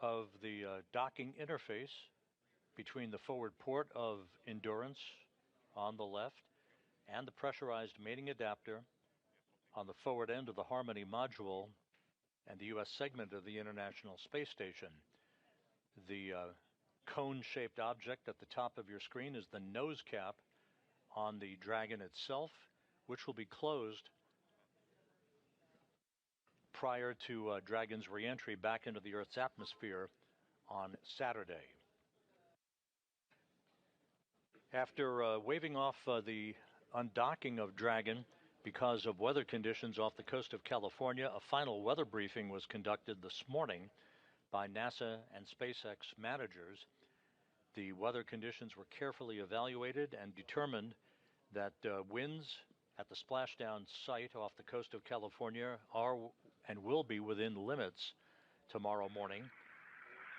of the docking interface between the forward port of Endurance on the left and the pressurized mating adapter on the forward end of the Harmony module and the U.S. segment of the International Space Station. The cone-shaped object at the top of your screen is the nose cap on the Dragon itself, which will be closed prior to Dragon's re-entry back into the Earth's atmosphere on Saturday. After waving off the undocking of Dragon because of weather conditions off the coast of California, a final weather briefing was conducted this morning by NASA and SpaceX managers. The weather conditions were carefully evaluated and determined that winds at the splashdown site off the coast of California are and will be within limits tomorrow morning.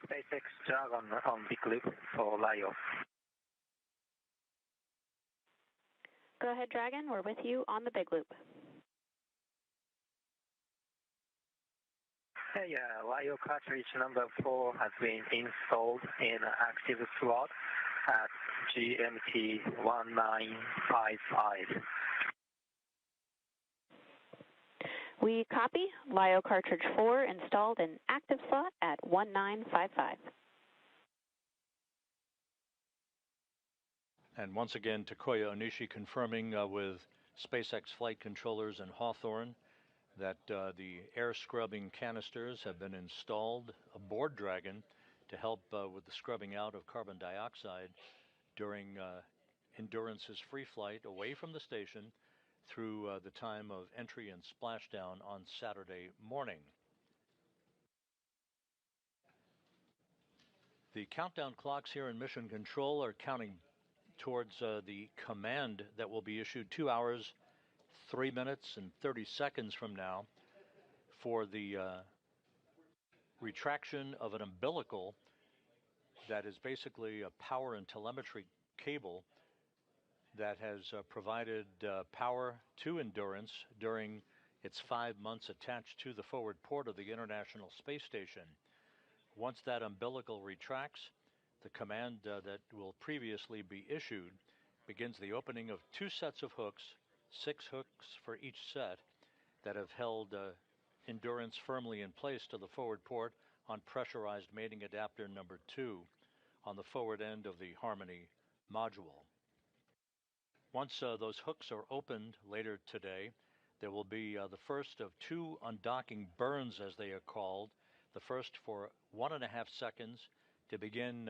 SpaceX Dragon on big loop for LIO. Go ahead, Dragon. We're with you on the big loop. Yeah, LIO cartridge number 4 has been installed in active slot at GMT 1955. We copy. LIO cartridge 4 installed in active slot at 1955. And once again, Takuya Onishi confirming with SpaceX flight controllers in Hawthorne that the air scrubbing canisters have been installed aboard Dragon to help with the scrubbing out of carbon dioxide during Endurance's free flight away from the station through the time of entry and splashdown on Saturday morning. The countdown clocks here in Mission Control are counting towards the command that will be issued 2 hours, 3 minutes, and 30 seconds from now for the retraction of an umbilical that is basically a power and telemetry cable that has provided power to Endurance during its 5 months attached to the forward port of the International Space Station. Once that umbilical retracts, the command that will previously be issued begins the opening of 2 sets of hooks, 6 hooks for each set, that have held Endurance firmly in place to the forward port on pressurized mating adapter number 2 on the forward end of the Harmony module. Once those hooks are opened later today, there will be the first of 2 undocking burns, as they are called. The first for 1.5 seconds to begin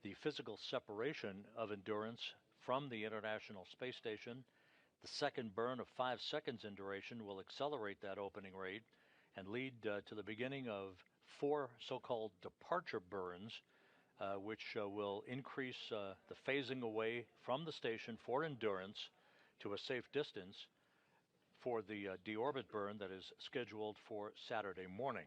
the physical separation of Endurance from the International Space Station. The second burn of 5 seconds in duration will accelerate that opening rate and lead to the beginning of 4 so-called departure burns, which will increase the phasing away from the station for Endurance to a safe distance for the deorbit burn that is scheduled for Saturday morning.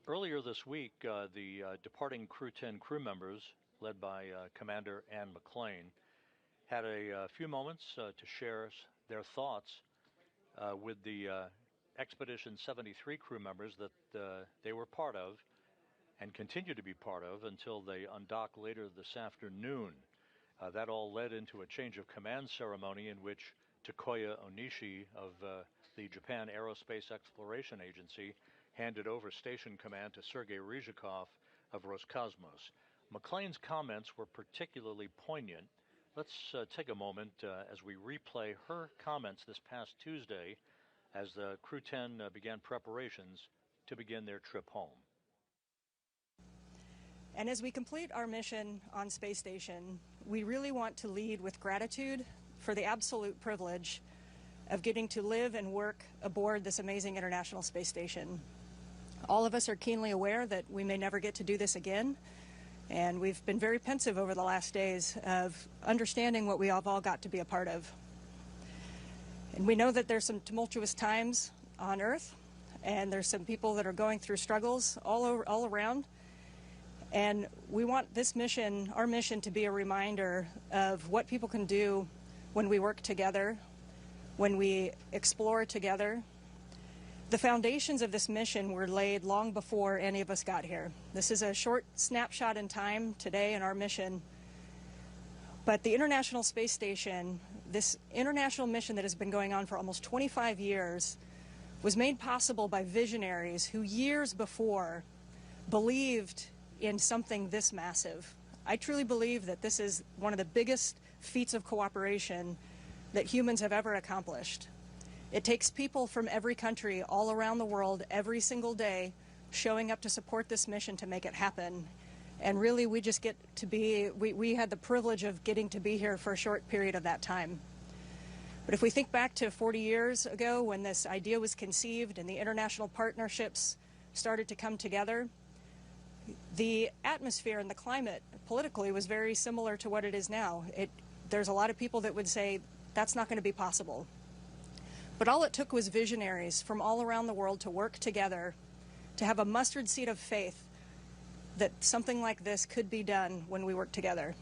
Earlier this week, the departing Crew-10 crew members, led by Commander Ann McClain, had a few moments to share their thoughts with the Expedition 73 crew members that they were part of and continue to be part of until they undock later this afternoon. That all led into a change of command ceremony in which Takuya Onishi of the Japan Aerospace Exploration Agency handed over station command to Sergei Ryzhikov of Roscosmos. McClain's comments were particularly poignant. Let's take a moment as we replay her comments this past Tuesday as the Crew-10 began preparations to begin their trip home. And as we complete our mission on Space Station, we really want to lead with gratitude for the absolute privilege of getting to live and work aboard this amazing International Space Station. All of us are keenly aware that we may never get to do this again, and we've been very pensive over the last days of understanding what we have all got to be a part of. And we know that there's some tumultuous times on Earth, and there's some people that are going through struggles all around. And we want this mission, our mission, to be a reminder of what people can do when we work together, when we explore together. The foundations of this mission were laid long before any of us got here. This is a short snapshot in time today in our mission. But the International Space Station, this international mission that has been going on for almost 25 years, was made possible by visionaries who years before believed in something this massive. I truly believe that this is one of the biggest feats of cooperation that humans have ever accomplished. It takes people from every country all around the world every single day showing up to support this mission to make it happen. And really, we just get to be, we had the privilege of getting to be here for a short period of that time. But if we think back to 40 years ago when this idea was conceived and the international partnerships started to come together, the atmosphere and the climate politically was very similar to what it is now. There's a lot of people that would say that's not going to be possible. But all it took was visionaries from all around the world to work together, to have a mustard seed of faith that something like this could be done when we work together.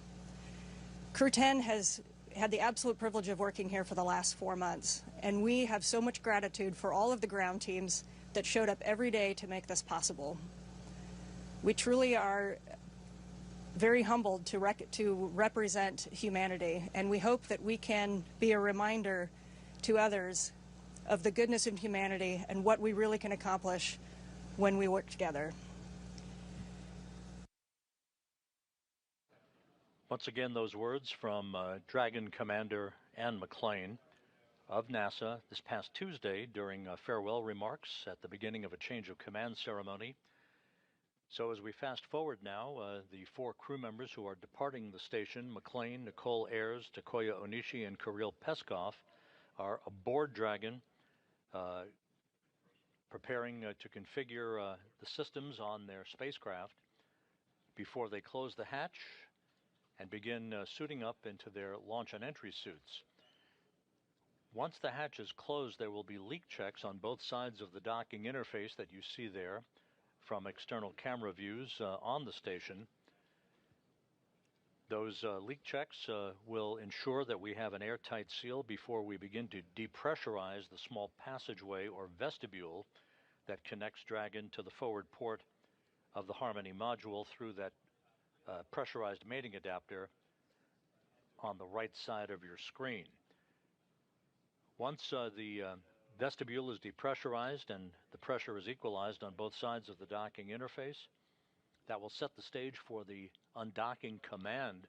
Crew-10 has had the absolute privilege of working here for the last 4 months, and we have so much gratitude for all of the ground teams that showed up every day to make this possible. We truly are very humbled to represent humanity, and we hope that we can be a reminder to others of the goodness of humanity and what we really can accomplish when we work together. Once again, those words from Dragon Commander Anne McClain of NASA this past Tuesday during farewell remarks at the beginning of a change of command ceremony. So as we fast forward now, the 4 crew members who are departing the station, McClain, Nicole Ayers, Takoya Onishi, and Kirill Peskov, are aboard Dragon, preparing to configure the systems on their spacecraft before they close the hatch and begin suiting up into their launch and entry suits. Once the hatch is closed, there will be leak checks on both sides of the docking interface that you see there from external camera views on the station. Those leak checks will ensure that we have an airtight seal before we begin to depressurize the small passageway or vestibule that connects Dragon to the forward port of the Harmony module through that pressurized mating adapter on the right side of your screen. Once the vestibule is depressurized and the pressure is equalized on both sides of the docking interface, that will set the stage for the undocking command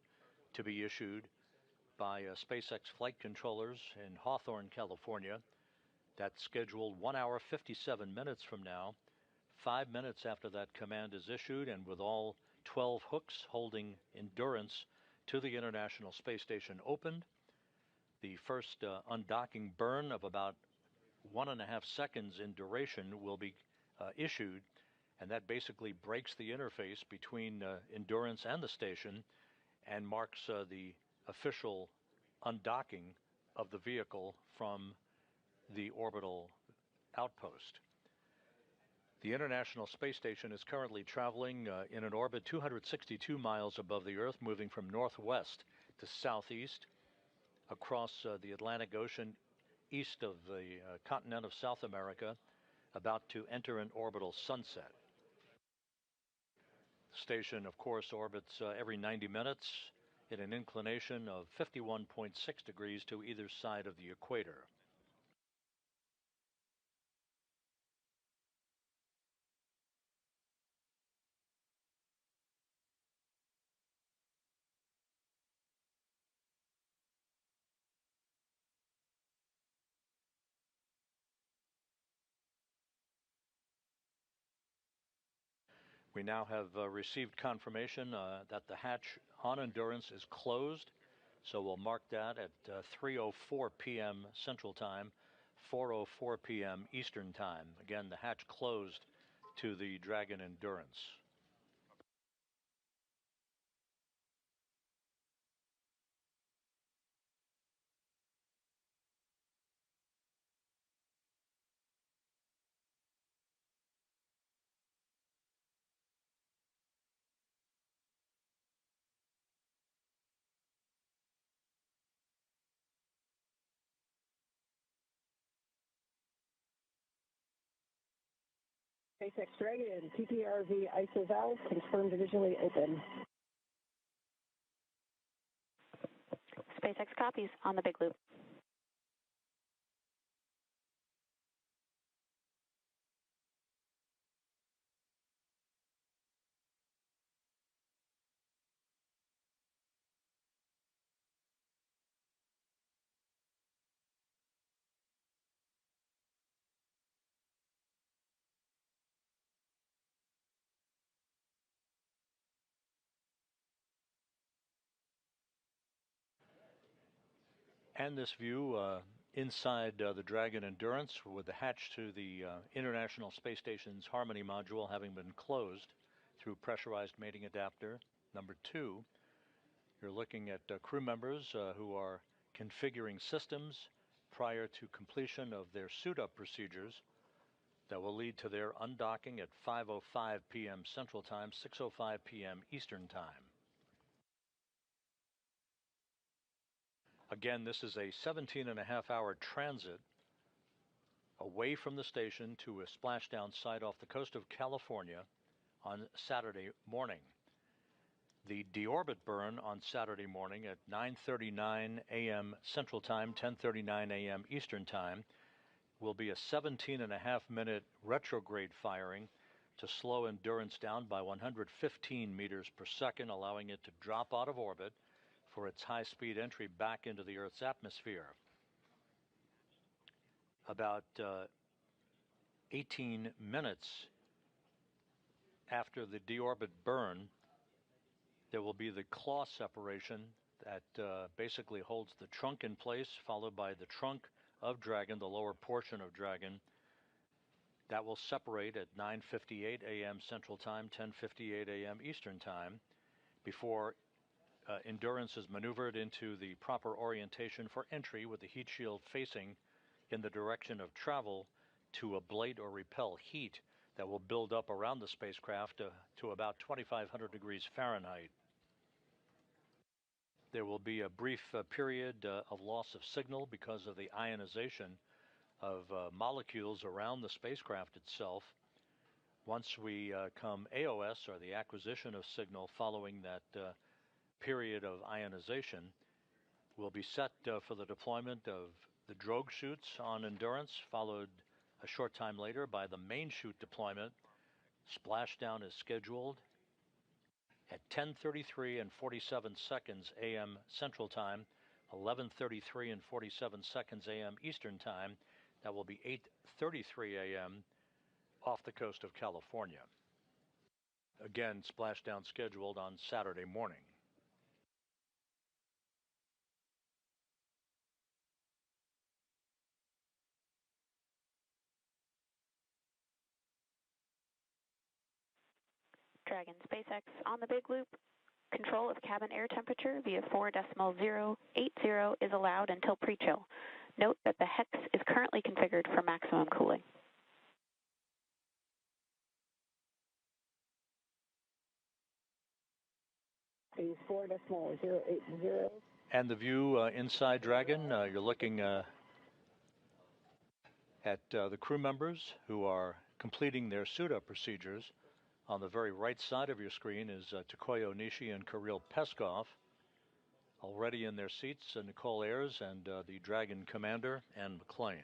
to be issued by SpaceX flight controllers in Hawthorne, California. That's scheduled 1 hour 57 minutes from now, 5 minutes after that command is issued, and with all 12 hooks holding Endurance to the International Space Station opened. The first undocking burn of about 1.5 seconds in duration will be issued, and that basically breaks the interface between Endurance and the station and marks the official undocking of the vehicle from the orbital outpost. The International Space Station is currently traveling in an orbit 262 miles above the Earth, moving from northwest to southeast across the Atlantic Ocean east of the continent of South America, about to enter an orbital sunset. The station, of course, orbits every 90 minutes in an inclination of 51.6 degrees to either side of the equator. We now have received confirmation that the hatch on Endurance is closed, so we'll mark that at 3:04 p.m. Central Time, 4:04 p.m. Eastern Time. Again, the hatch closed to the Dragon Endurance. SpaceX Dragon, PPRV ISO valve confirmed visually open. SpaceX copies on the big loop. And this view inside the Dragon Endurance with the hatch to the International Space Station's Harmony module having been closed through pressurized mating adapter number 2. You're looking at crew members who are configuring systems prior to completion of their suit-up procedures that will lead to their undocking at 5:05 p.m. Central Time, 6:05 p.m. Eastern Time. Again, this is a 17.5-hour transit away from the station to a splashdown site off the coast of California on Saturday morning. The deorbit burn on Saturday morning at 9:39 a.m. Central Time, 10:39 a.m. Eastern Time will be a 17.5-minute retrograde firing to slow Endurance down by 115 meters per second, allowing it to drop out of orbit for its high-speed entry back into the Earth's atmosphere. About 18 minutes after the deorbit burn, there will be the claw separation that basically holds the trunk in place, followed by the trunk of Dragon, the lower portion of Dragon. That will separate at 9:58 a.m. Central Time, 10:58 a.m. Eastern Time, before Endurance is maneuvered into the proper orientation for entry with the heat shield facing in the direction of travel to ablate or repel heat that will build up around the spacecraft to about 2,500 degrees Fahrenheit. There will be a brief period of loss of signal because of the ionization of molecules around the spacecraft itself. Once we come AOS, or the acquisition of signal following that period of ionization, we'll be set for the deployment of the drogue chutes on Endurance, followed a short time later by the main chute deployment. Splashdown is scheduled at 10:33 and 47 seconds a.m. Central Time, 11:33 and 47 seconds a.m. Eastern Time. That will be 8:33 a.m. off the coast of California. Again, splashdown scheduled on Saturday morning. Dragon SpaceX on the big loop. Control of cabin air temperature via 4.080 is allowed until pre-chill. Note that the hex is currently configured for maximum cooling. Phase 4.080. And the view inside Dragon, you're looking at the crew members who are completing their suit-up procedures. On the very right side of your screen is Takoyo Nishi and Kirill Peskov, already in their seats, Nicole Ayers and the Dragon commander, Ann McClain.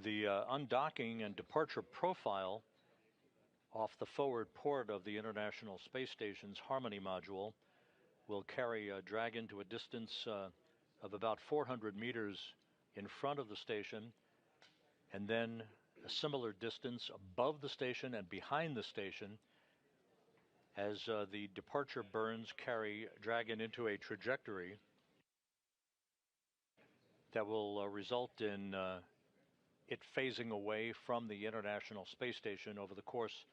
The undocking and departure profile off the forward port of the International Space Station's Harmony module will carry Dragon to a distance of about 400 meters in front of the station, and then a similar distance above the station and behind the station as the departure burns carry Dragon into a trajectory that will result in it phasing away from the International Space Station over the course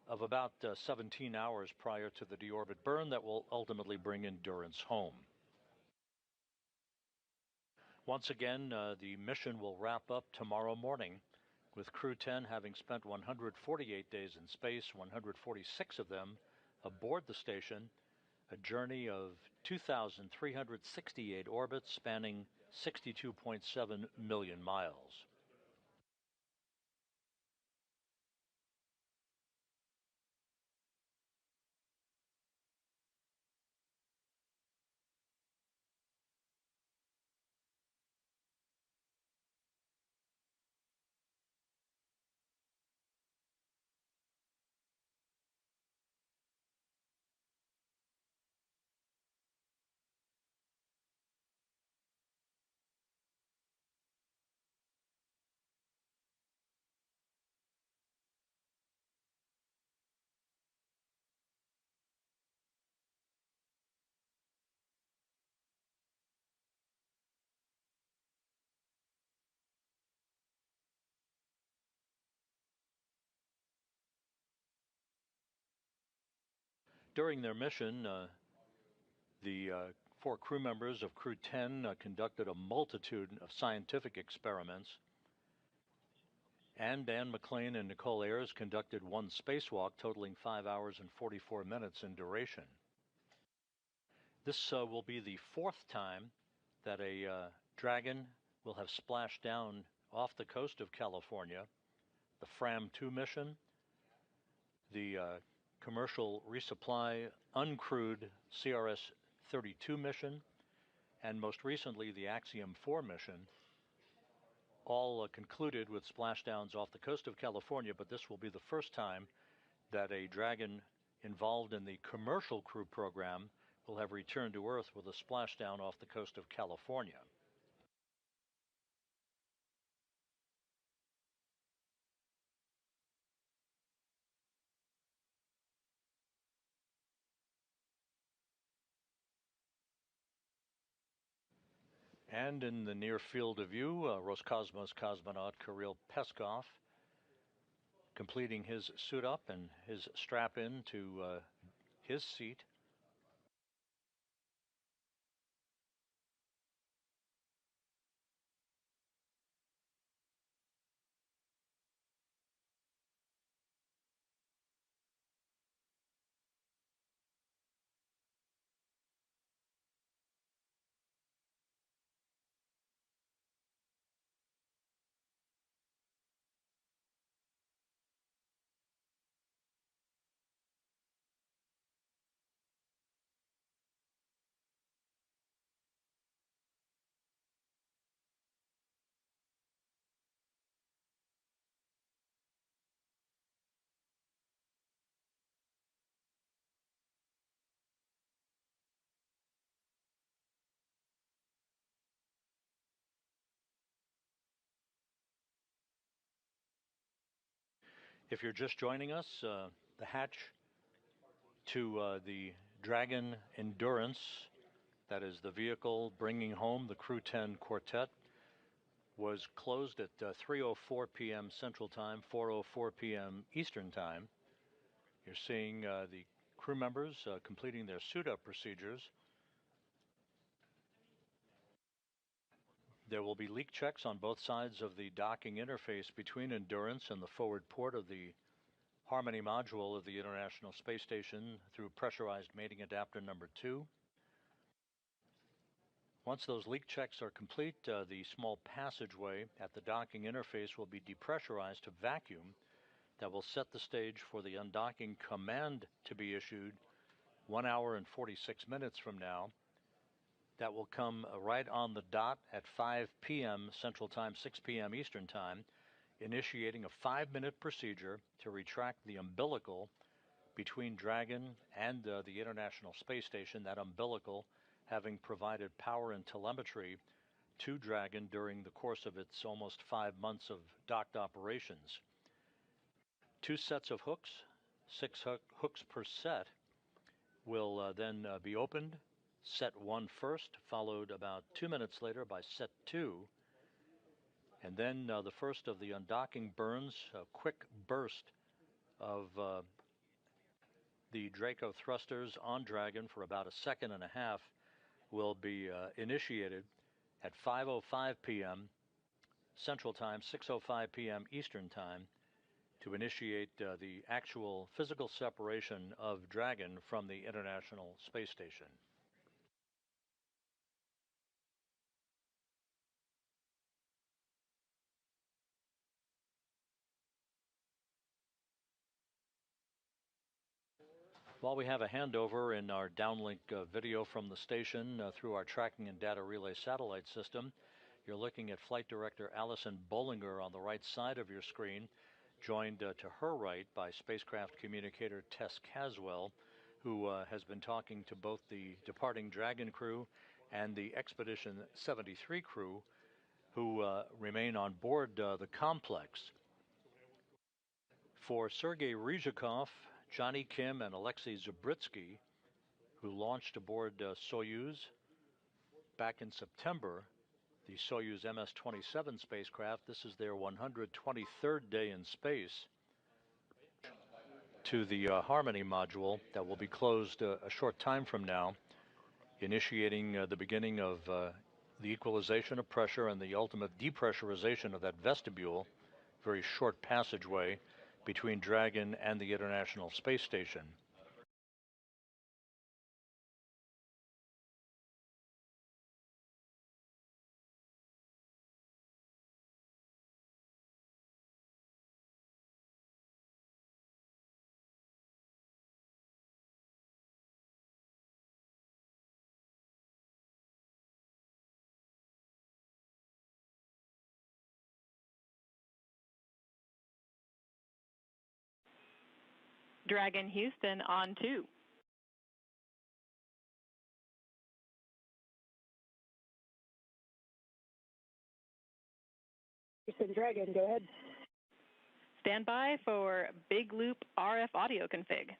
of about 17 hours prior to the deorbit burn that will ultimately bring Endurance home. Once again, the mission will wrap up tomorrow morning, with Crew-10 having spent 148 days in space, 146 of them aboard the station, a journey of 2,368 orbits spanning 62.7 million miles. During their mission, the 4 crew members of Crew-10 conducted a multitude of scientific experiments, and Dan McLean and Nicole Ayers conducted one spacewalk totaling 5 hours and 44 minutes in duration. This will be the 4th time that a Dragon will have splashed down off the coast of California. The Fram-2 mission, the commercial resupply uncrewed CRS-32 mission, and most recently the Axiom-4 mission, all concluded with splashdowns off the coast of California, but this will be the first time that a Dragon involved in the commercial crew program will have returned to Earth with a splashdown off the coast of California. And in the near field of view, Roscosmos cosmonaut Kirill Peskov completing his suit up and his strap in to his seat. If you're just joining us, the hatch to the Dragon Endurance, that is the vehicle bringing home the Crew-10 quartet, was closed at 3:04 p.m. Central Time, 4:04 p.m. Eastern Time. You're seeing the crew members completing their suit-up procedures. There will be leak checks on both sides of the docking interface between Endurance and the forward port of the Harmony module of the International Space Station through pressurized mating adapter number 2. Once those leak checks are complete, the small passageway at the docking interface will be depressurized to vacuum. That will set the stage for the undocking command to be issued 1 hour and 46 minutes from now. That will come right on the dot at 5 p.m. Central Time, 6 p.m. Eastern Time, initiating a 5-minute procedure to retract the umbilical between Dragon and the International Space Station, that umbilical having provided power and telemetry to Dragon during the course of its almost 5 months of docked operations. 2 sets of hooks, 6 hooks per set, will then be opened. Set 1 first, followed about 2 minutes later by set 2. And then the first of the undocking burns, a quick burst of the Draco thrusters on Dragon for about a second and a half will be initiated at 5:05 p.m. Central Time, 6:05 p.m. Eastern Time, to initiate the actual physical separation of Dragon from the International Space Station. While we have a handover in our downlink video from the station through our tracking and data relay satellite system, you're looking at Flight Director Allison Bollinger on the right side of your screen, joined to her right by spacecraft communicator Tess Caswell, who has been talking to both the departing Dragon crew and the Expedition 73 crew, who remain on board the complex. For Sergei Ryzhikov, Johnny Kim, and Alexei Zabritsky, who launched aboard Soyuz back in September, the Soyuz MS-27 spacecraft, this is their 123rd day in space, to the Harmony module that will be closed a short time from now, initiating the beginning of the equalization of pressure and the ultimate depressurization of that vestibule, very short passageway between Dragon and the International Space Station. Dragon Houston on 2. Houston Dragon, go ahead. Stand by for Big Loop RF audio config.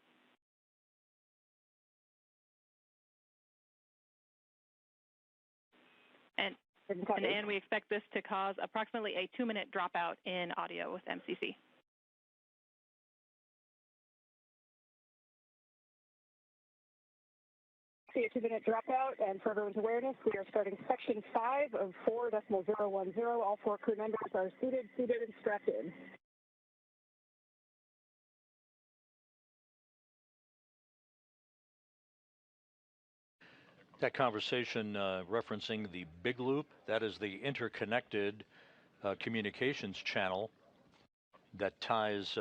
And we expect this to cause approximately a 2-minute dropout in audio with MCC. See a 2-minute dropout, and for everyone's awareness, we are starting section 5 of 4.010. All 4 crew members are seated, and strapped in. That conversation referencing the Big Loop, that is the interconnected communications channel that ties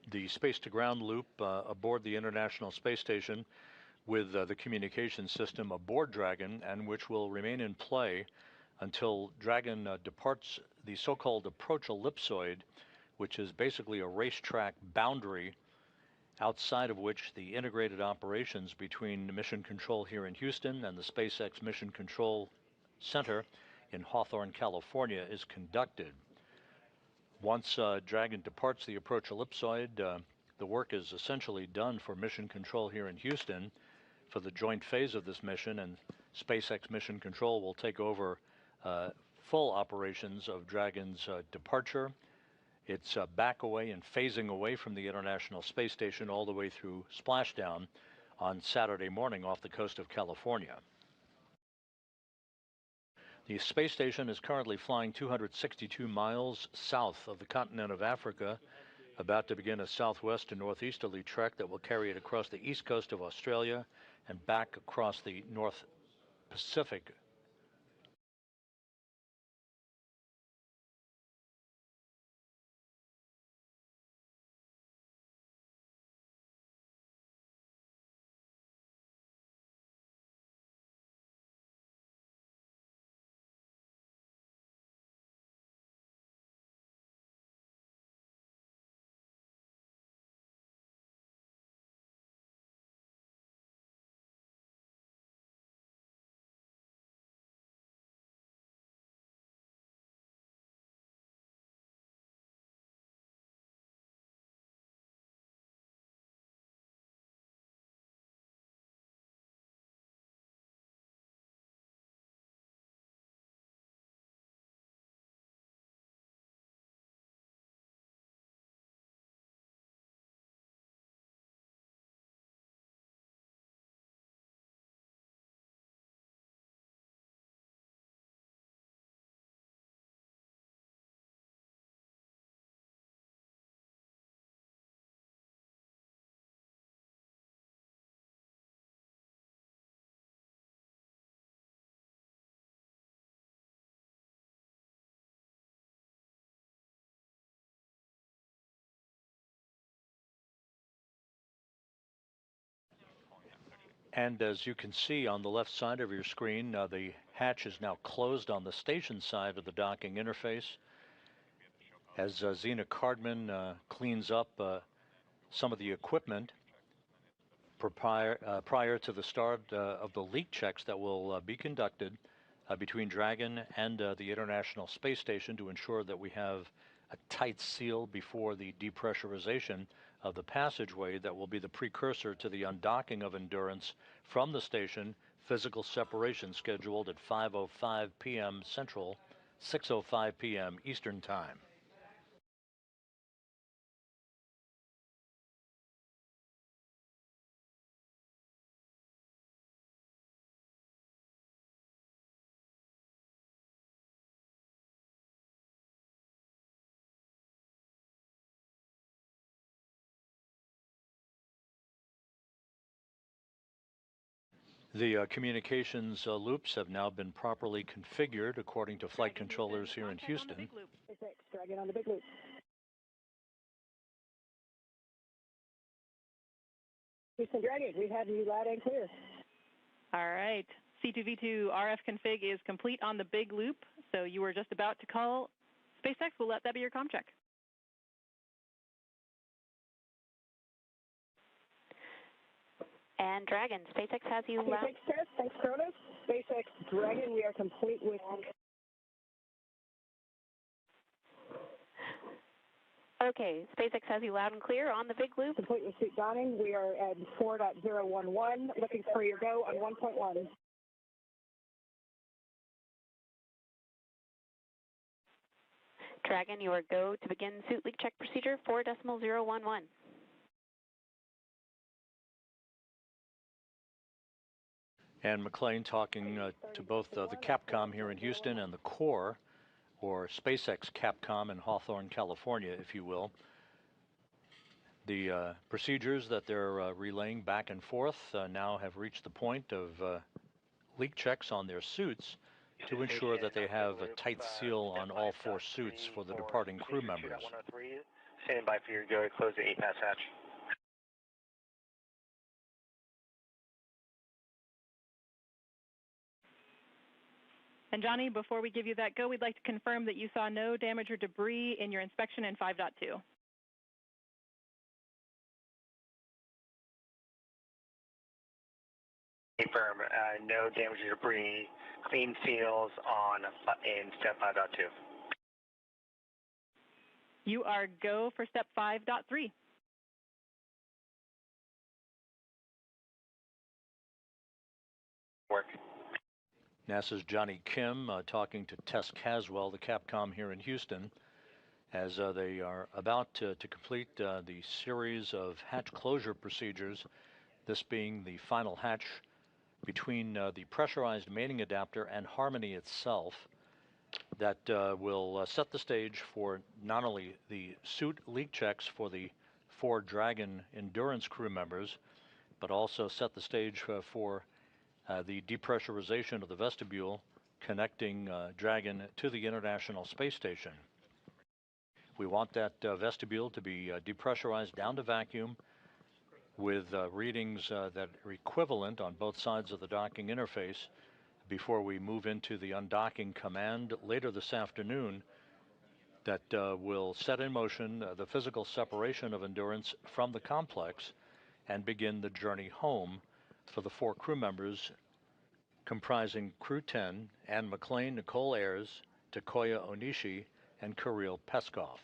the space-to-ground loop aboard the International Space Station with the communication system aboard Dragon, and which will remain in play until Dragon departs the so-called approach ellipsoid, which is basically a racetrack boundary outside of which the integrated operations between Mission Control here in Houston and the SpaceX Mission Control Center in Hawthorne, California is conducted. Once Dragon departs the approach ellipsoid, the work is essentially done for Mission Control here in Houston for the joint phase of this mission, and SpaceX Mission Control will take over full operations of Dragon's departure, its back away and phasing away from the International Space Station all the way through splashdown on Saturday morning off the coast of California. The space station is currently flying 262 miles south of the continent of Africa, about to begin a southwest to northeasterly trek that will carry it across the east coast of Australia and back across the North Pacific And as you can see on the left side of your screen, the hatch is now closed on the station side of the docking interface. As Zena Cardman cleans up some of the equipment prior to the start of the leak checks that will be conducted between Dragon and the International Space Station to ensure that we have a tight seal before the depressurization of the passageway that will be the precursor to the undocking of Endurance from the station. Physical separation scheduled at 5:05 p.m. Central, 6:05 p.m. Eastern Time. The communications loops have now been properly configured according to flight controllers here in Houston. SpaceX Dragon on the big loop. Houston Dragon, we have you loud and clear. All right. C2V2 RF config is complete on the big loop, so you were just about to call SpaceX. We'll let that be your comm check. And Dragon, SpaceX has you loud. Thanks, Tess. Thanks, Cronus. SpaceX Dragon, we are complete with... Okay, SpaceX has you loud and clear on the big loop. Complete with suit donning. We are at 4.011, looking for your go on 1.1. Dragon, you are go to begin suit leak check procedure 4.011. And McLean talking to both the Capcom here in Houston and the core, or SpaceX Capcom in Hawthorne, California, if you will. The procedures that they're relaying back and forth now have reached the point of leak checks on their suits to ensure that they have a tight seal on all 4 suits for the departing crew members. Stand by for your go to close the APAS hatch. And Johnny, before we give you that go, we'd like to confirm that you saw no damage or debris in your inspection in 5.2. Confirm, no damage or debris, clean seals on in step 5.2. You are go for step 5.3. Work. NASA's Johnny Kim talking to Tess Caswell, the Capcom here in Houston, as they are about to complete the series of hatch closure procedures, this being the final hatch between the pressurized mating adapter and Harmony itself, that will set the stage for not only the suit leak checks for the 4 Dragon Endurance crew members, but also set the stage for the depressurization of the vestibule connecting Dragon to the International Space Station. We want that vestibule to be depressurized down to vacuum with readings that are equivalent on both sides of the docking interface before we move into the undocking command later this afternoon that will set in motion the physical separation of Endurance from the complex and begin the journey home for the 4 crew members comprising Crew-10 and McLean Nicole Ayers, Takoya Onishi, and Kirill Peskov.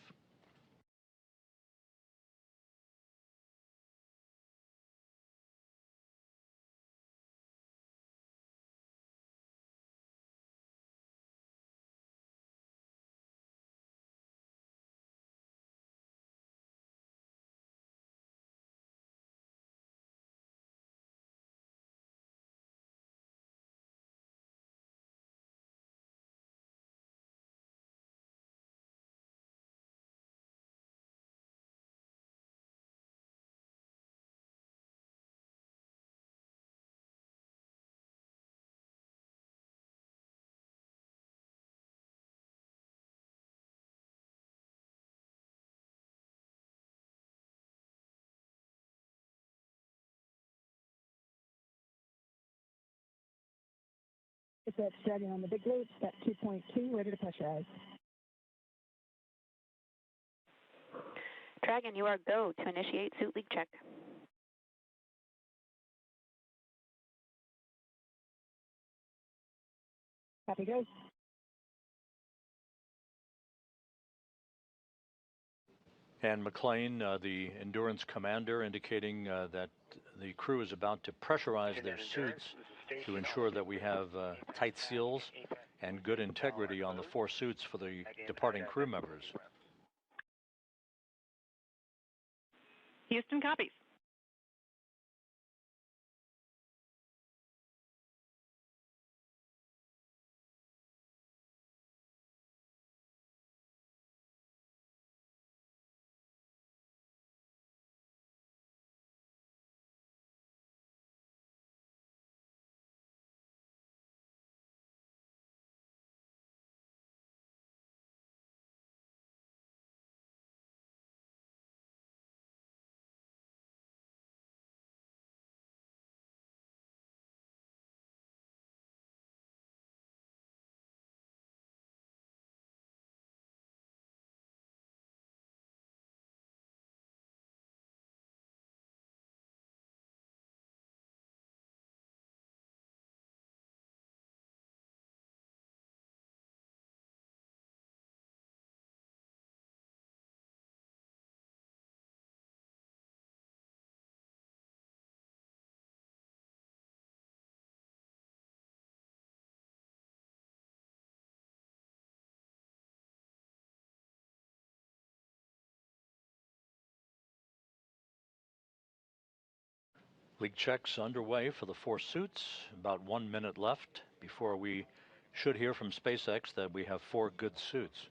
SpaceX Dragon on the big loop, step 2.2, ready to pressurize. Dragon, you are go to initiate suit leak check. Copy, go. And McLean, the Endurance commander, indicating that the crew is about to pressurize their suits to ensure that we have tight seals and good integrity on the 4 suits for the departing crew members. Houston copies. Leak checks underway for the 4 suits. About 1 minute left before we should hear from SpaceX that we have 4 good suits.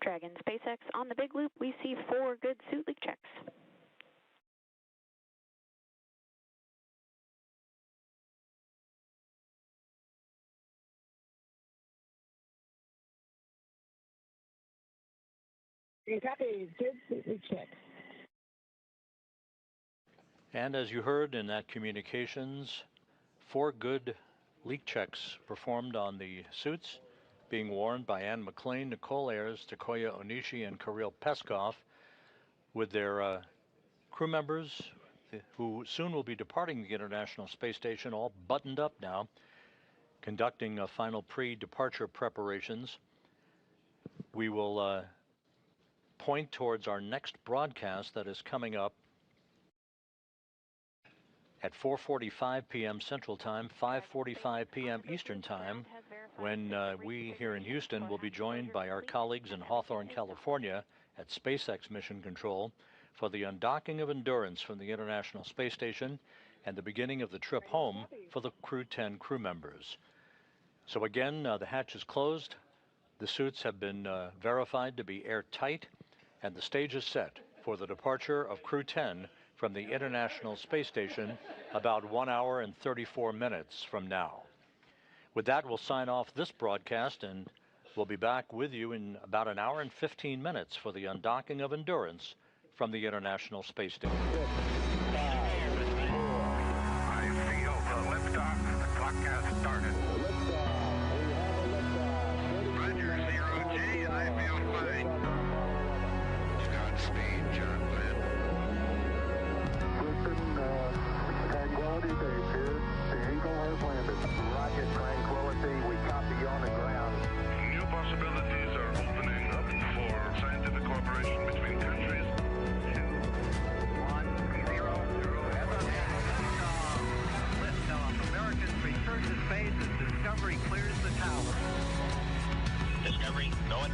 Dragon, SpaceX on the big loop, we see 4 good suit leak checks. Copy, good suit leak check. And as you heard in that communications, 4 good leak checks performed on the suits, being worn by Anne McLean, Nicole Ayers, Takoya Onishi, and Kirill Peskov, with their crew members who soon will be departing the International Space Station, all buttoned up now, conducting final pre-departure preparations. We will point towards our next broadcast that is coming up at 4:45 p.m. Central Time, 5:45 p.m. Eastern Time, when we here in Houston will be joined by our colleagues in Hawthorne, California at SpaceX Mission Control for the undocking of Endurance from the International Space Station and the beginning of the trip home for the Crew-10 crew members. So again, the hatch is closed, the suits have been verified to be airtight, and the stage is set for the departure of Crew-10 from the International Space Station about 1 hour and 34 minutes from now. With that, we'll sign off this broadcast, and we'll be back with you in about 1 hour and 15 minutes for the undocking of Endurance from the International Space Station. 6, 5, 4. I feel the liftoff. The clock has started. Liftoff. We have a liftoff. Roger, 0G. I feel fine. Godspeed, John Glenn. Tranquility Base here. The Eagle has landed. Roger, Tranquility. We copy you on the ground. New possibilities are opening up for scientific cooperation between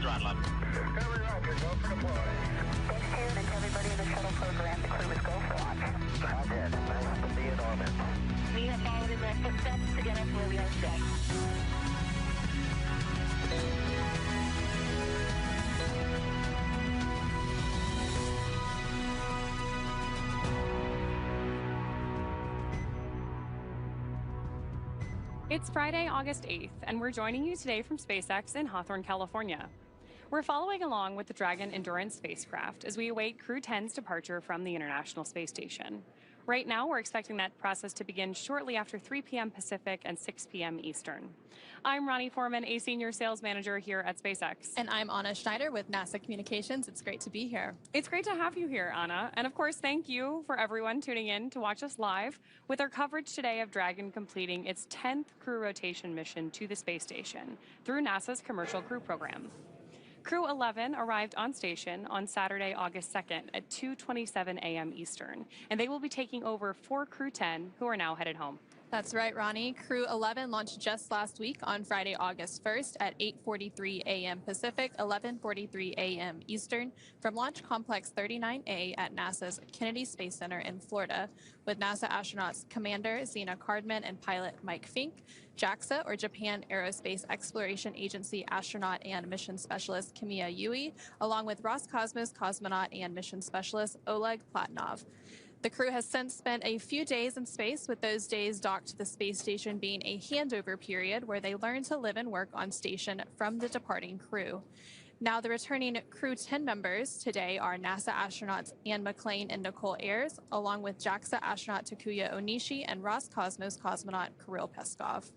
throttle up. Discovery Roger, go for deploy. Thanks, Karen, and to everybody in the shuttle program. The crew is go for launch. Roger. Nice to be in orbit. We have followed in their footsteps to get us where we are today. It's Friday, August 8th, and we're joining you today from SpaceX in Hawthorne, California. We're following along with the Dragon Endurance spacecraft as we await Crew-10's departure from the International Space Station. Right now, we're expecting that process to begin shortly after 3 p.m. Pacific and 6 p.m. Eastern. I'm Ronnie Foreman, a senior sales manager here at SpaceX. And I'm Anna Schneider with NASA Communications. It's great to be here. It's great to have you here, Anna. And of course, thank you for everyone tuning in to watch us live with our coverage today of Dragon completing its 10th crew rotation mission to the space station through NASA's Commercial Crew Program. Crew-11 arrived on station on Saturday, August 2nd at 2:27 a.m. Eastern, and they will be taking over for Crew-10, who are now headed home. That's right, Ronnie. Crew-11 launched just last week on Friday, August 1st at 8:43 a.m. Pacific, 11:43 a.m. Eastern from Launch Complex 39A at NASA's Kennedy Space Center in Florida, with NASA astronauts Commander Zena Cardman and pilot Mike Fink, JAXA, or Japan Aerospace Exploration Agency astronaut and mission specialist Kamiya Yui, along with Roscosmos cosmonaut and mission specialist Oleg Platonov. The crew has since spent a few days in space, with those days docked to the space station being a handover period where they learn to live and work on station from the departing crew. Now, the returning Crew-10 members today are NASA astronauts Anne McClain and Nicole Ayers, along with JAXA astronaut Takuya Onishi and Roscosmos cosmonaut Kirill Peskov.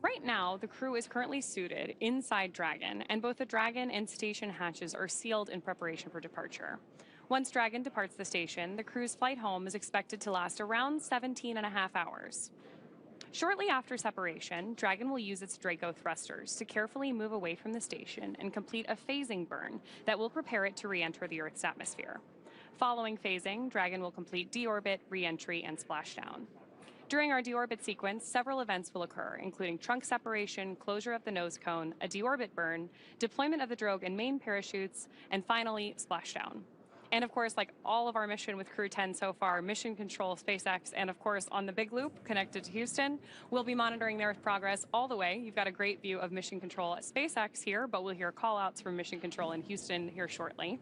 Right now, the crew is currently suited inside Dragon, and both the Dragon and station hatches are sealed in preparation for departure. Once Dragon departs the station, the crew's flight home is expected to last around 17.5 hours. Shortly after separation, Dragon will use its Draco thrusters to carefully move away from the station and complete a phasing burn that will prepare it to re-enter the Earth's atmosphere. Following phasing, Dragon will complete deorbit, re-entry, and splashdown. During our deorbit sequence, several events will occur, including trunk separation, closure of the nose cone, a deorbit burn, deployment of the drogue and main parachutes, and finally, splashdown. And of course, like all of our mission with Crew-10 so far, Mission Control, SpaceX, and of course on the big loop connected to Houston, we'll be monitoring their progress all the way. You've got a great view of Mission Control at SpaceX here, but we'll hear call-outs from Mission Control in Houston here shortly.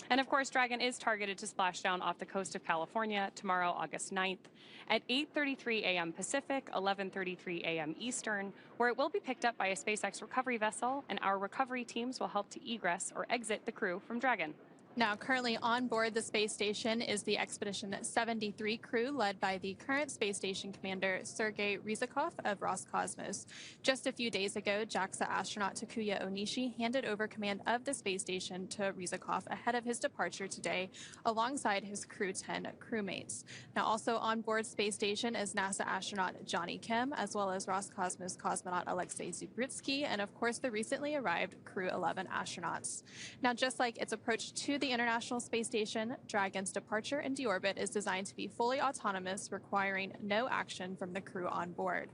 And of course, Dragon is targeted to splash down off the coast of California tomorrow, August 9th, at 8:33 a.m. Pacific, 11:33 a.m. Eastern, where it will be picked up by a SpaceX recovery vessel, and our recovery teams will help to egress or exit the crew from Dragon. Now, currently on board the space station is the Expedition 73 crew, led by the current space station commander, Sergei Ryzhikov of Roscosmos. Just a few days ago, JAXA astronaut Takuya Onishi handed over command of the space station to Ryzhikov ahead of his departure today, alongside his Crew-10 crewmates. Now, also on board space station is NASA astronaut Johnny Kim, as well as Roscosmos cosmonaut Alexei Zubrutsky, and of course the recently arrived Crew-11 astronauts. Now, just like its approach to the International Space Station, Dragon's departure and deorbit is designed to be fully autonomous, requiring no action from the crew on board.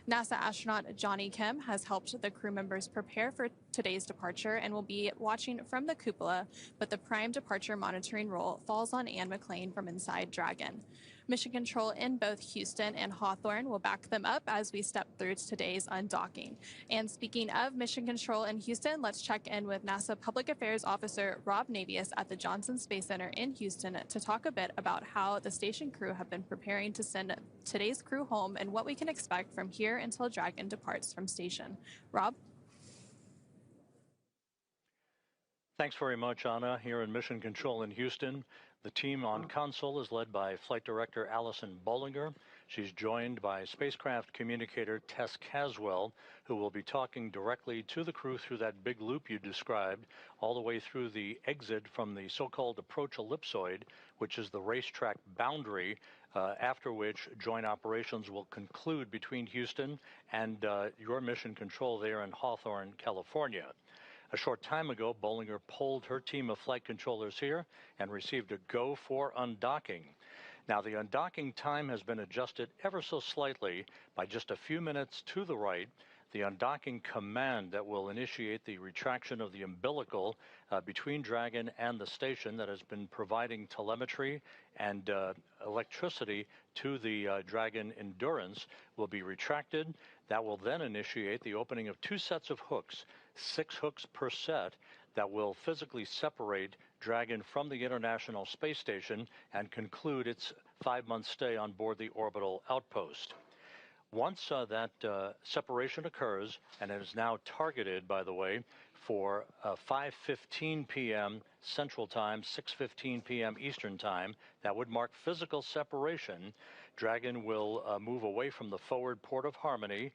NASA astronaut Johnny Kim has helped the crew members prepare for today's departure and will be watching from the cupola, but the prime departure monitoring role falls on Anne McClain from inside Dragon. Mission Control in both Houston and Hawthorne will back them up as we step through today's undocking. And speaking of Mission Control in Houston, let's check in with NASA Public Affairs Officer Rob Navius at the Johnson Space Center in Houston to talk a bit about how the station crew have been preparing to send today's crew home and what we can expect from here until Dragon departs from station. Rob? Thanks very much, Anna. Here in Mission Control in Houston, the team on console is led by Flight Director Allison Bollinger. She's joined by spacecraft communicator Tess Caswell, who will be talking directly to the crew through that big loop you described, all the way through the exit from the so-called approach ellipsoid, which is the racetrack boundary, after which joint operations will conclude between Houston and your Mission Control there in Hawthorne, California. A short time ago, Bollinger polled her team of flight controllers here and received a go for undocking. Now, the undocking time has been adjusted ever so slightly by just a few minutes to the right. the undocking command that will initiate the retraction of the umbilical between Dragon and the station that has been providing telemetry and electricity to the Dragon Endurance will be retracted. That will then initiate the opening of 2 sets of hooks, 6 hooks per set, that will physically separate Dragon from the International Space Station and conclude its 5-month stay on board the orbital outpost. Once that separation occurs, and it is now targeted, by the way, for 5:15 p.m. Central Time, 6:15 p.m. Eastern Time, that would mark physical separation. Dragon will move away from the forward port of Harmony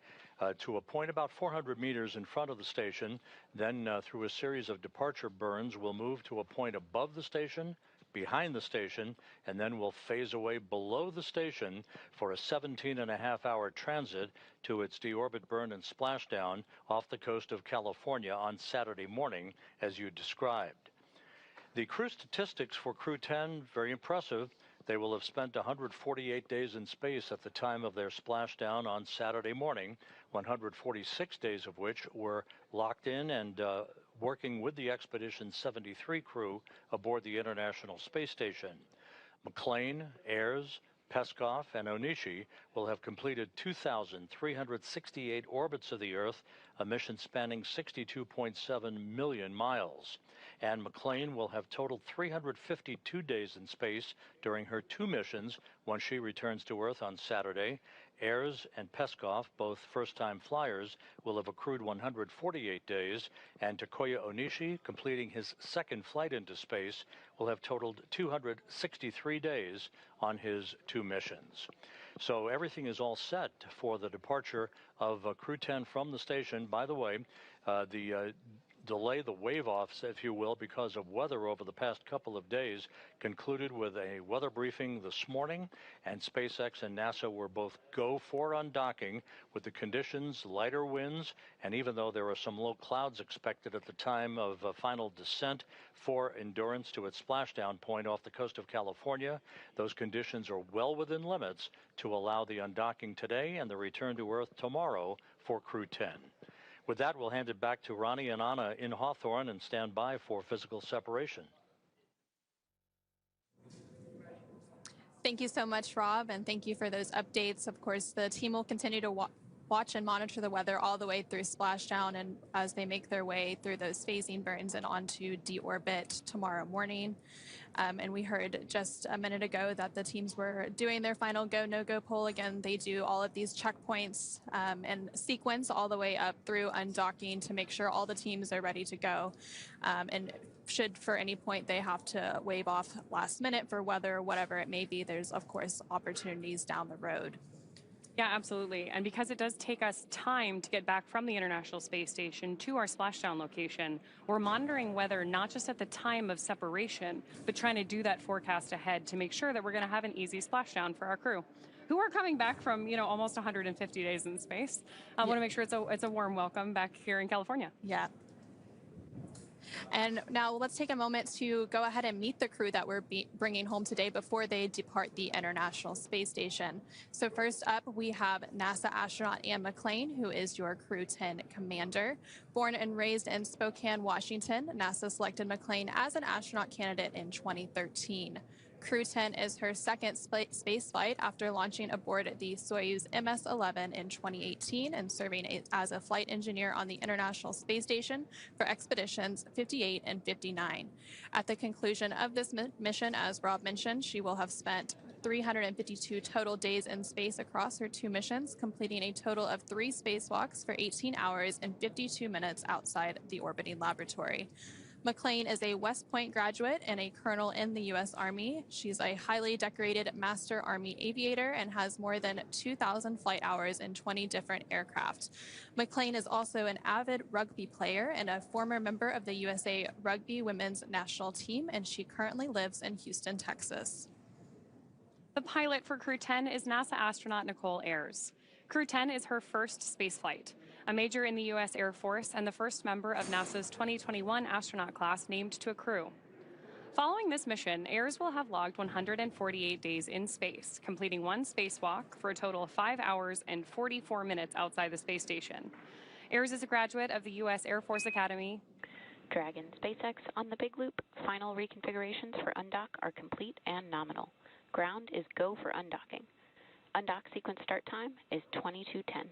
to a point about 400 meters in front of the station. Then through a series of departure burns, we'll move to a point above the station, behind the station, and then we'll phase away below the station for a 17.5-hour transit to its deorbit burn and splashdown off the coast of California on Saturday morning, as you described. The crew statistics for Crew-10, very impressive. They will have spent 148 days in space at the time of their splashdown on Saturday morning, 146 days of which were locked in and working with the Expedition 73 crew aboard the International Space Station. McLean, Ayres, Peskov, and Onishi will have completed 2,368 orbits of the Earth, a mission spanning 62.7 million miles. And McLean will have totaled 352 days in space during her 2 missions once she returns to Earth on Saturday. Ayres and Peskov, both first-time flyers, will have accrued 148 days, and Takuya Onishi, completing his 2nd flight into space, will have totaled 263 days on his 2 missions. So everything is all set for the departure of Crew-10 from the station. By the way, the delay, the wave-offs, if you will, because of weather over the past couple of days, concluded with a weather briefing this morning, and SpaceX and NASA were both go for undocking with the conditions, lighter winds, and even though there are some low clouds expected at the time of final descent for Endurance to its splashdown point off the coast of California, those conditions are well within limits to allow the undocking today and the return to Earth tomorrow for Crew-10. With that, we'll hand it back to Ronnie and Anna in Hawthorne and stand by for physical separation. Thank you so much, Rob, and thank you for those updates. Of course, the team will continue to watch and monitor the weather all the way through splashdown and as they make their way through those phasing burns and onto deorbit tomorrow morning. And we heard just a minute ago that the teams were doing their final go, no-go poll. Again, they do all of these checkpoints and sequence all the way up through undocking to make sure all the teams are ready to go. And should for any point they have to wave off last minute for weather or whatever it may be, there's of course opportunities down the road. Yeah, absolutely. And because it does take us time to get back from the International Space Station to our splashdown location, we're monitoring weather not just at the time of separation, but trying to do that forecast ahead to make sure that we're going to have an easy splashdown for our crew, who are coming back from, almost 150 days in space. I want to make sure it's a warm welcome back here in California. Yeah. And now let's take a moment to go ahead and meet the crew that we're bringing home today before they depart the International Space Station. So first up, we have NASA astronaut Anne McLean, who is your Crew-10 commander. Born and raised in Spokane, Washington, NASA selected McLean as an astronaut candidate in 2013. Crew-10 is her 2nd space flight after launching aboard the Soyuz MS-11 in 2018 and serving as a flight engineer on the International Space Station for expeditions 58 and 59. At the conclusion of this mission, as Rob mentioned, she will have spent 352 total days in space across her 2 missions, completing a total of 3 spacewalks for 18 hours and 52 minutes outside the orbiting laboratory. McLean is a West Point graduate and a colonel in the U.S. Army. She's a highly decorated Master Army aviator and has more than 2,000 flight hours in 20 different aircraft. McLean is also an avid rugby player and a former member of the USA Rugby Women's National Team, and she currently lives in Houston, Texas. The pilot for Crew-10 is NASA astronaut Nicole Ayres. Crew-10 is her first spaceflight. A major in the U.S. Air Force and the first member of NASA's 2021 astronaut class named to a crew. Following this mission, Ayres will have logged 148 days in space, completing 1 spacewalk for a total of 5 hours and 44 minutes outside the space station. Ayers is a graduate of the U.S. Air Force Academy. Dragon SpaceX on the big loop. Final reconfigurations for undock are complete and nominal. Ground is go for undocking. Undock sequence start time is 22:10.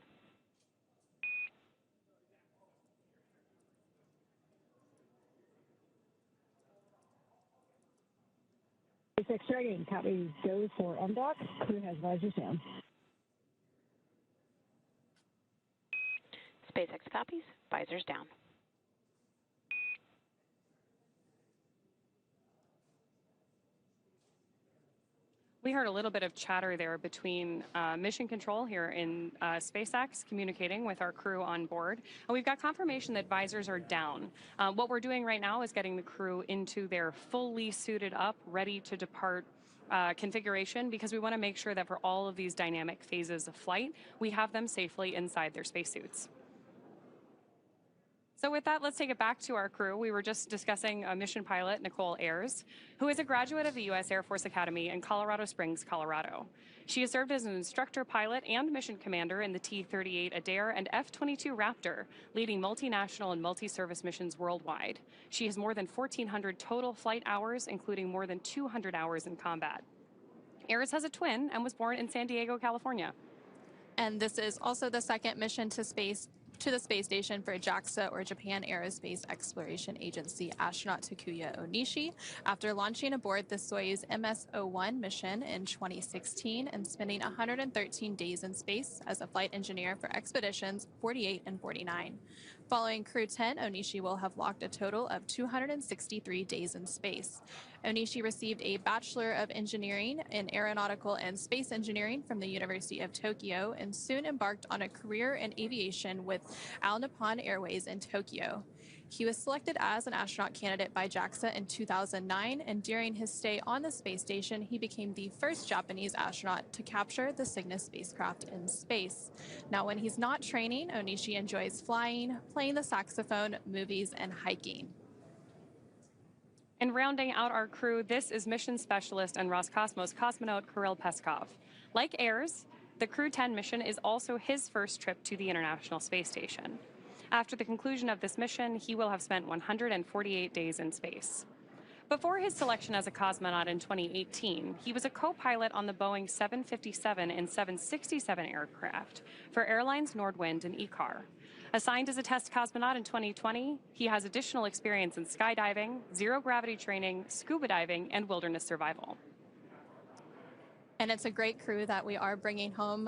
SpaceX Dragon, copy, go for undock. Crew has visors down. SpaceX copies, visors down. We heard a little bit of chatter there between mission control here in SpaceX communicating with our crew on board. And we've got confirmation that visors are down. What we're doing right now is getting the crew into their fully suited up, ready to depart configuration, because we want to make sure that for all of these dynamic phases of flight, we have them safely inside their spacesuits. So with that, let's take it back to our crew. We were just discussing mission pilot Nicole Ayers, who is a graduate of the U.S. Air Force Academy in Colorado Springs, Colorado. She has served as an instructor pilot and mission commander in the T-38 Adair and F-22 Raptor, leading multinational and multi-service missions worldwide. She has more than 1,400 total flight hours, including more than 200 hours in combat. Ayers has a twin and was born in San Diego, California. And this is also the second mission to the space station for JAXA, or Japan Aerospace Exploration Agency astronaut Takuya Onishi, after launching aboard the Soyuz MS-01 mission in 2016 and spending 113 days in space as a flight engineer for expeditions 48 and 49. Following Crew-10, Onishi will have logged a total of 263 days in space. Onishi received a Bachelor of Engineering in Aeronautical and Space Engineering from the University of Tokyo and soon embarked on a career in aviation with All Nippon Airways in Tokyo. He was selected as an astronaut candidate by JAXA in 2009, and during his stay on the space station, he became the first Japanese astronaut to capture the Cygnus spacecraft in space. Now, when he's not training, Onishi enjoys flying, playing the saxophone, movies, and hiking. And rounding out our crew, this is mission specialist and Roscosmos cosmonaut Kirill Peskov. Like Ayers, the Crew-10 mission is also his first trip to the International Space Station. After the conclusion of this mission, he will have spent 148 days in space. Before his selection as a cosmonaut in 2018, he was a co-pilot on the Boeing 757 and 767 aircraft for airlines Nordwind and ECAR. Assigned as a test cosmonaut in 2020, he has additional experience in skydiving, zero-gravity training, scuba diving, and wilderness survival. And it's a great crew that we are bringing home.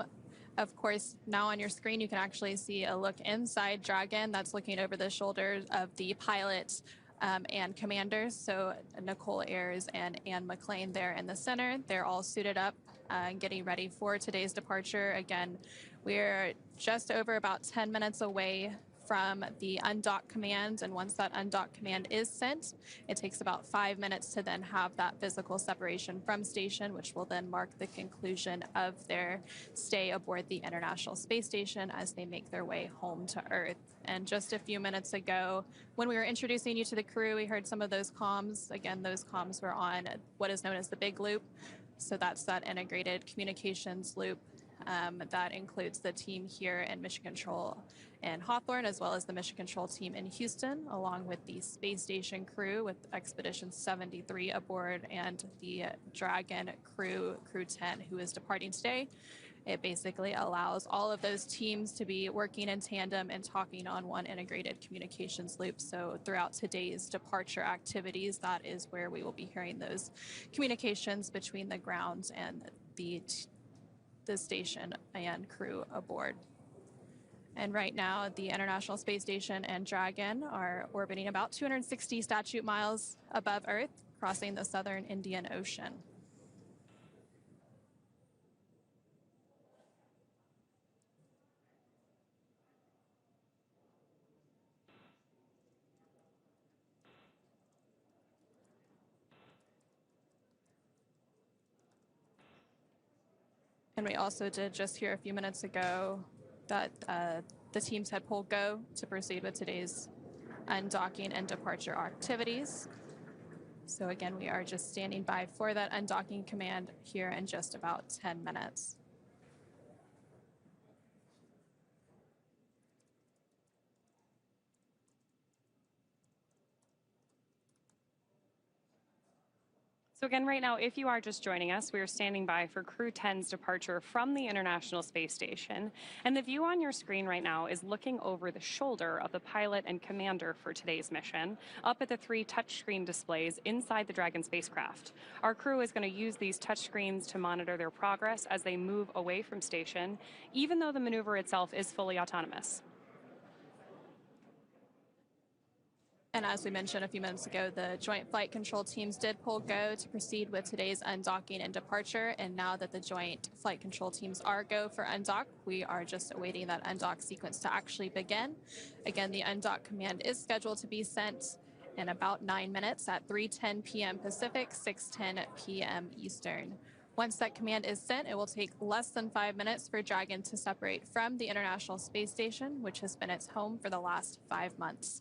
Of course, now on your screen, you can actually see a look inside Dragon that's looking over the shoulders of the pilots and commanders. So Nicole Ayers and Anne McLean there in the center. They're all suited up and getting ready for today's departure. Again, we're just over about 10 minutes away from the undock command, and once that undock command is sent, it takes about 5 minutes to then have that physical separation from station, which will then mark the conclusion of their stay aboard the International Space Station as they make their way home to Earth. And just a few minutes ago, when we were introducing you to the crew, we heard some of those comms. Again, those comms were on what is known as the big loop. So that's that integrated communications loop that includes the team here in Mission Control in Hawthorne, as well as the Mission Control team in Houston, along with the space station crew with Expedition 73 aboard and the Dragon Crew-10, who is departing today. It basically allows all of those teams to be working in tandem and talking on one integrated communications loop. So throughout today's departure activities, that is where we will be hearing those communications between the ground and the station and crew aboard. And right now, the International Space Station and Dragon are orbiting about 260 statute miles above Earth, crossing the southern Indian Ocean. And we also did just hear a few minutes ago that the teams had pulled go to proceed with today's undocking and departure activities. So again, we are just standing by for that undocking command here in just about 10 minutes. So again, right now, if you are just joining us, we are standing by for Crew-10's departure from the International Space Station. And the view on your screen right now is looking over the shoulder of the pilot and commander for today's mission, up at the 3 touchscreen displays inside the Dragon spacecraft. Our crew is going to use these touchscreens to monitor their progress as they move away from station, even though the maneuver itself is fully autonomous. And as we mentioned a few minutes ago, the Joint Flight Control teams did pull go to proceed with today's undocking and departure. And now that the Joint Flight Control teams are go for undock, we are just awaiting that undock sequence to actually begin. Again, the undock command is scheduled to be sent in about 9 minutes at 3:10 p.m. Pacific, 6:10 p.m. Eastern. Once that command is sent, it will take less than 5 minutes for Dragon to separate from the International Space Station, which has been its home for the last 5 months.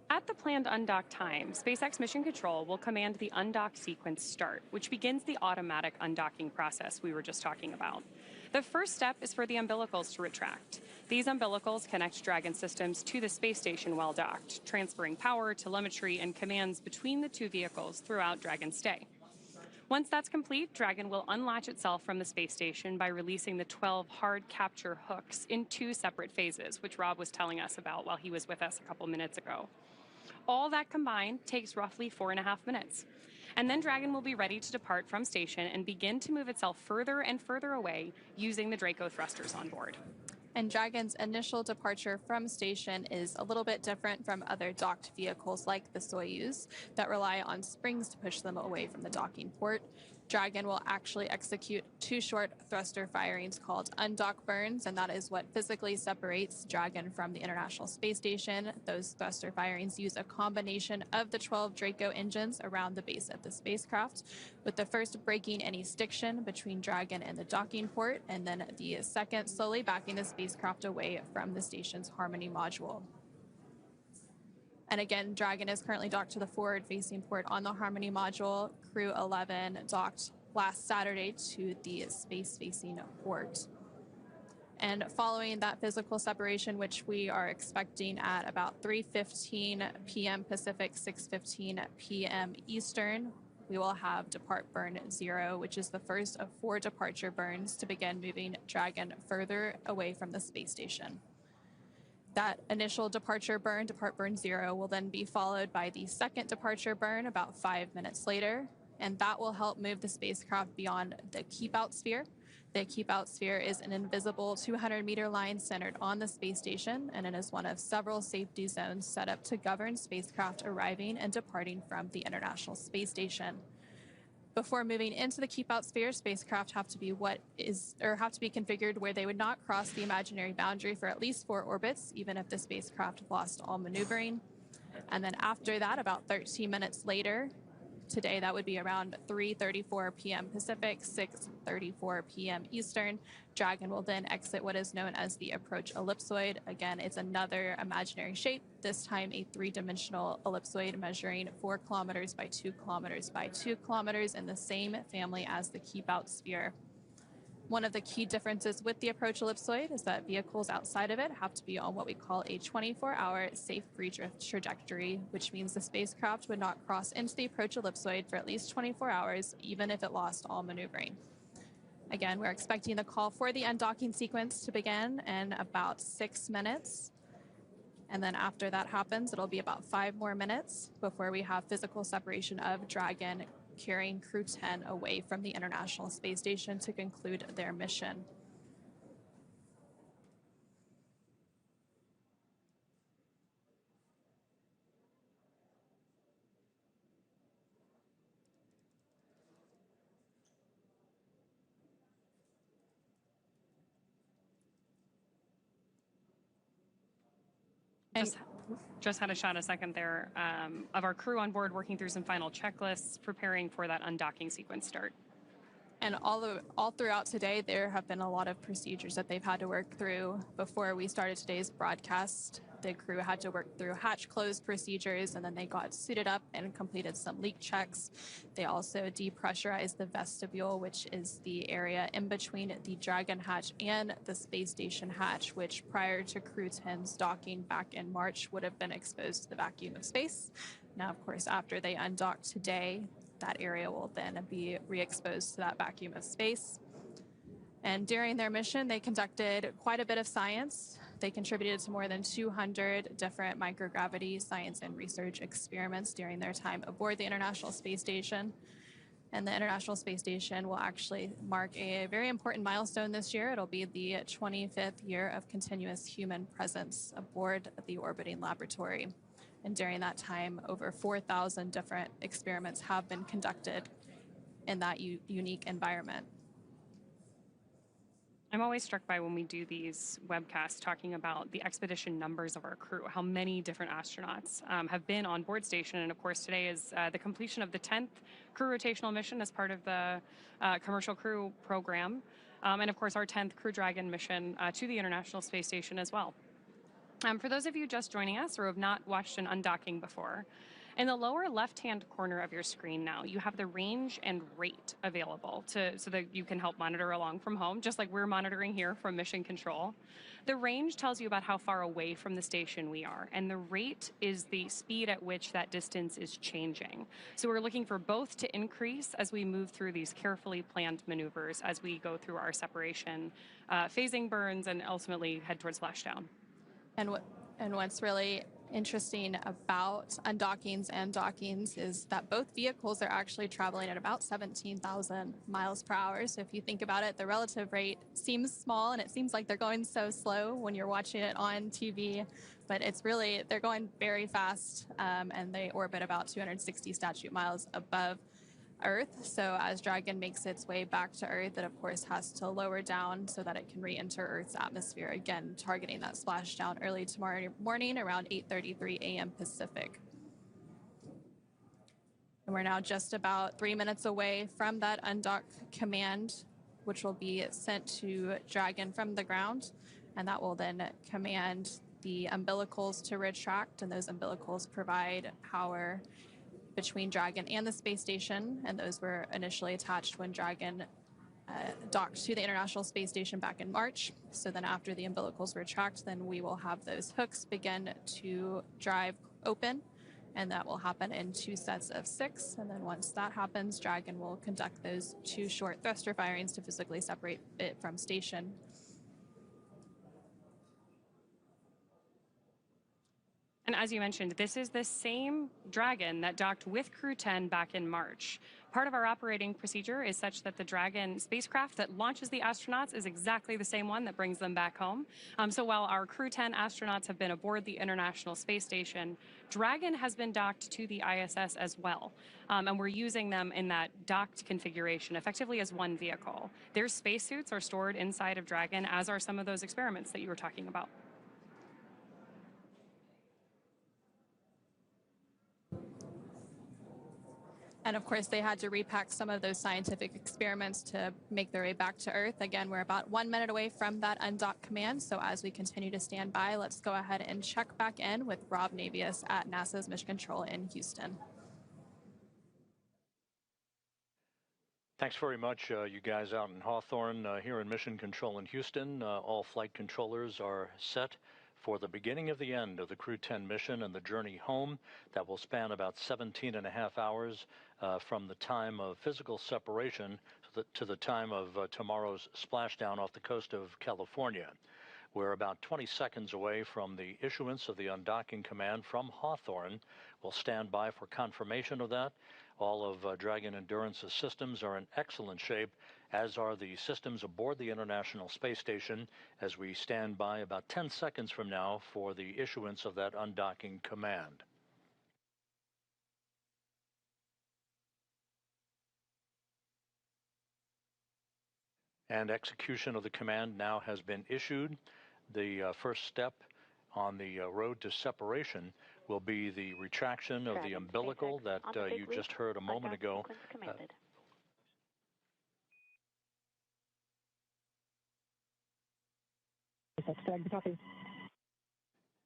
At the planned undock time, SpaceX Mission Control will command the undock sequence start, which begins the automatic undocking process we were just talking about. The first step is for the umbilicals to retract. These umbilicals connect Dragon systems to the space station while docked, transferring power, telemetry, and commands between the two vehicles throughout Dragon's stay. Once that's complete, Dragon will unlatch itself from the space station by releasing the 12 hard capture hooks in 2 separate phases, which Rob was telling us about while he was with us a couple minutes ago. All that combined takes roughly 4.5 minutes. And then Dragon will be ready to depart from station and begin to move itself further and further away using the Draco thrusters on board. And Dragon's initial departure from station is a little bit different from other docked vehicles like the Soyuz that rely on springs to push them away from the docking port. Dragon will actually execute 2 short thruster firings called undock burns, and that is what physically separates Dragon from the International Space Station. Those thruster firings use a combination of the 12 Draco engines around the base of the spacecraft, with the first breaking any stiction between Dragon and the docking port, and then the second slowly backing the spacecraft away from the station's Harmony module. And again, Dragon is currently docked to the forward-facing port on the Harmony module. Crew-11 docked last Saturday to the space-facing port. And following that physical separation, which we are expecting at about 3:15 p.m. Pacific, 6:15 p.m. Eastern, we will have depart burn 0, which is the first of 4 departure burns to begin moving Dragon further away from the space station. That initial departure burn, depart burn 0, will then be followed by the second departure burn about 5 minutes later, and that will help move the spacecraft beyond the keep-out sphere. The keep-out sphere is an invisible 200-meter line centered on the space station, and it is one of several safety zones set up to govern spacecraft arriving and departing from the International Space Station. Before moving into the keep-out sphere, spacecraft have to be configured where they would not cross the imaginary boundary for at least 4 orbits, even if the spacecraft lost all maneuvering. And then after that, about 13 minutes later, today that would be around 3:34 p.m. Pacific, 6:34 p.m. Eastern, Dragon will then exit what is known as the approach ellipsoid. Again, it's another imaginary shape, this time a 3-dimensional ellipsoid measuring 4 kilometers by 2 kilometers by 2 kilometers in the same family as the keep-out sphere. One of the key differences with the approach ellipsoid is that vehicles outside of it have to be on what we call a 24-hour safe free drift trajectory, which means the spacecraft would not cross into the approach ellipsoid for at least 24 hours, even if it lost all maneuvering. Again, we're expecting the call for the undocking sequence to begin in about 6 minutes. And then after that happens, it'll be about 5 more minutes before we have physical separation of Dragon carrying Crew-10 away from the International Space Station to conclude their mission. Just had a shot a second there of our crew on board working through some final checklists, preparing for that undocking sequence start. And all throughout today, there have been a lot of procedures that they've had to work through. Before we started today's broadcast, the crew had to work through hatch close procedures, and then they got suited up and completed some leak checks. They also depressurized the vestibule, which is the area in between the Dragon hatch and the space station hatch, which prior to Crew-10's docking back in March would have been exposed to the vacuum of space. Now, of course, after they undocked today, that area will then be re-exposed to that vacuum of space. And during their mission, they conducted quite a bit of science. They contributed to more than 200 different microgravity science and research experiments during their time aboard the International Space Station. And the International Space Station will actually mark a very important milestone this year. It'll be the 25th year of continuous human presence aboard the orbiting laboratory. And during that time, over 4,000 different experiments have been conducted in that unique environment. I'm always struck by when we do these webcasts talking about the expedition numbers of our crew, how many different astronauts have been on board station. And of course, today is the completion of the 10th crew rotational mission as part of the Commercial Crew program. And of course, our 10th Crew Dragon mission to the International Space Station as well. For those of you just joining us or have not watched an undocking before, in the lower left-hand corner of your screen now, you have the range and rate available so that you can help monitor along from home, just like we're monitoring here from Mission Control. The range tells you about how far away from the station we are, and the rate is the speed at which that distance is changing. So we're looking for both to increase as we move through these carefully planned maneuvers as we go through our separation, phasing burns, and ultimately head towards splashdown. And what's really interesting about undockings and dockings is that both vehicles are actually traveling at about 17,000 miles per hour. So if you think about it, the relative rate seems small and it seems like they're going so slow when you're watching it on TV, but it's really, they're going very fast, and they orbit about 260 statute miles above Earth. So as Dragon makes its way back to Earth, it of course has to lower down so that it can re-enter Earth's atmosphere, again targeting that splashdown early tomorrow morning around 8:33 a.m. Pacific. And we're now just about 3 minutes away from that undock command, which will be sent to Dragon from the ground, and that will then command the umbilicals to retract, and those umbilicals provide power between Dragon and the space station, and those were initially attached when Dragon docked to the International Space Station back in March. So then after the umbilicals retract, then we will have those hooks begin to drive open, and that will happen in 2 sets of 6. And then once that happens, Dragon will conduct those 2 short thruster firings to physically separate it from station. And as you mentioned, this is the same Dragon that docked with Crew-10 back in March. Part of our operating procedure is such that the Dragon spacecraft that launches the astronauts is exactly the same one that brings them back home. So while our Crew-10 astronauts have been aboard the International Space Station, Dragon has been docked to the ISS as well. And we're using them in that docked configuration, effectively as one vehicle. Their spacesuits are stored inside of Dragon, as are some of those experiments that you were talking about. And of course, they had to repack some of those scientific experiments to make their way back to Earth. Again, we're about 1 minute away from that undock command. So as we continue to stand by, let's go ahead and check back in with Rob Navius at NASA's Mission Control in Houston. Thanks very much, you guys out in Hawthorne. Here in Mission Control in Houston, all flight controllers are set for the beginning of the end of the Crew-10 mission and the journey home that will span about 17.5 hours from the time of physical separation to the time of tomorrow's splashdown off the coast of California. We're about 20 seconds away from the issuance of the undocking command from Hawthorne. We'll stand by for confirmation of that. All of Dragon Endurance's systems are in excellent shape, as are the systems aboard the International Space Station, as we stand by about 10 seconds from now for the issuance of that undocking command. And execution of the command now has been issued. The first step on the road to separation will be the retraction of the umbilical that you just heard a moment ago.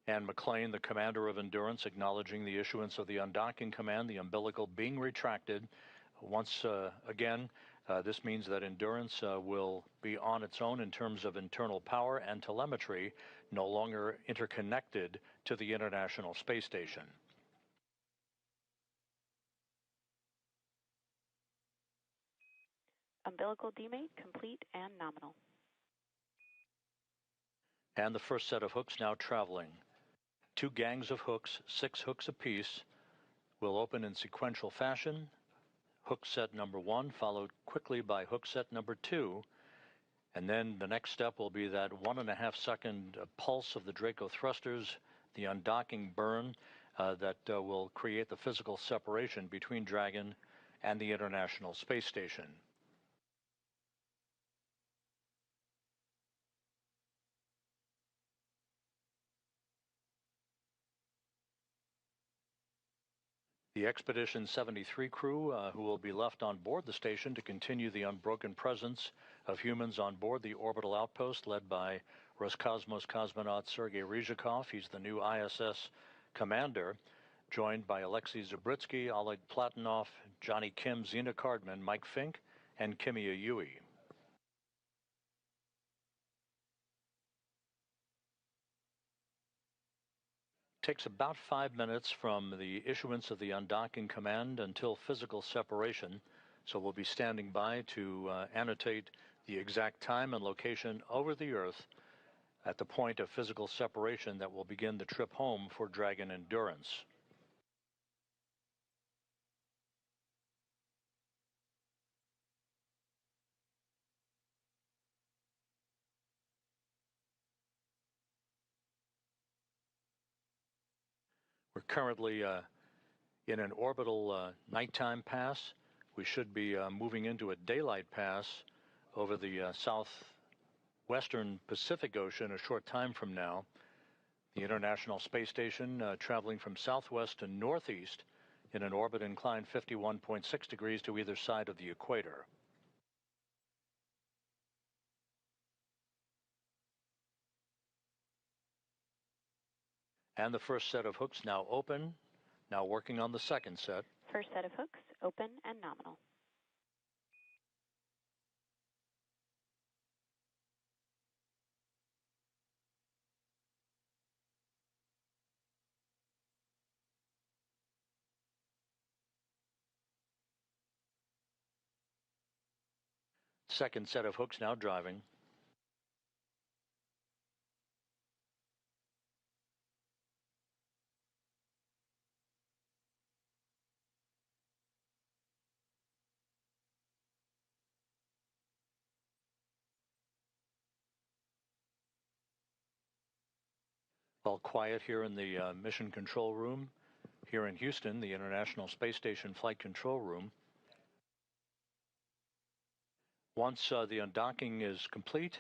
And McLean, the commander of Endurance, acknowledging the issuance of the undocking command, the umbilical being retracted. Once again, this means that Endurance will be on its own in terms of internal power and telemetry, no longer interconnected to the International Space Station. umbilical demate complete and nominal. And the first set of hooks now traveling. 2 gangs of hooks, 6 hooks apiece, will open in sequential fashion. Hook set number 1 followed quickly by hook set number 2. And then the next step will be that 1.5 second pulse of the Draco thrusters, the undocking burn that will create the physical separation between Dragon and the International Space Station. The Expedition 73 crew, who will be left on board the station to continue the unbroken presence of humans on board the orbital outpost led by Roscosmos cosmonaut Sergei Ryzhikov. He's the new ISS commander, joined by Alexei Zabritsky, Oleg Platonov, Johnny Kim, Zena Cardman, Mike Fink, and Kimia Yui. Takes about 5 minutes from the issuance of the undocking command until physical separation, so we'll be standing by to annotate the exact time and location over the Earth at the point of physical separation that will begin the trip home for Dragon Endurance. We're currently in an orbital nighttime pass. We should be moving into a daylight pass over the southwestern Pacific Ocean a short time from now. The International Space Station traveling from southwest to northeast in an orbit inclined 51.6 degrees to either side of the equator. And the first set of hooks now open, now working on the second set. First set of hooks, open and nominal. Second set of hooks now driving. All quiet here in the mission control room here in Houston, the International Space Station Flight Control Room. Once the undocking is complete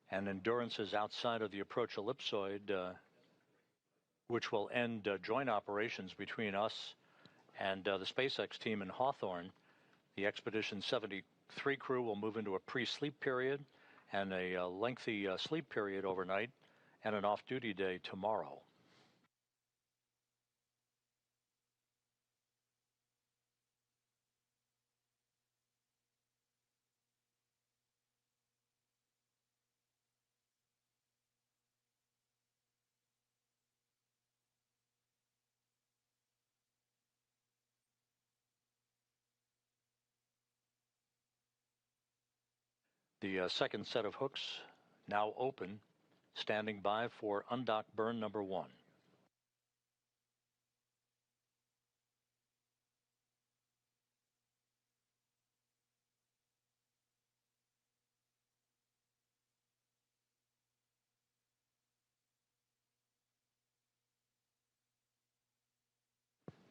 and Endurance is outside of the approach ellipsoid, which will end joint operations between us and the SpaceX team in Hawthorne, the Expedition 73 crew will move into a pre-sleep period and a lengthy sleep period overnight and an off-duty day tomorrow. The second set of hooks now open, standing by for undock burn number 1.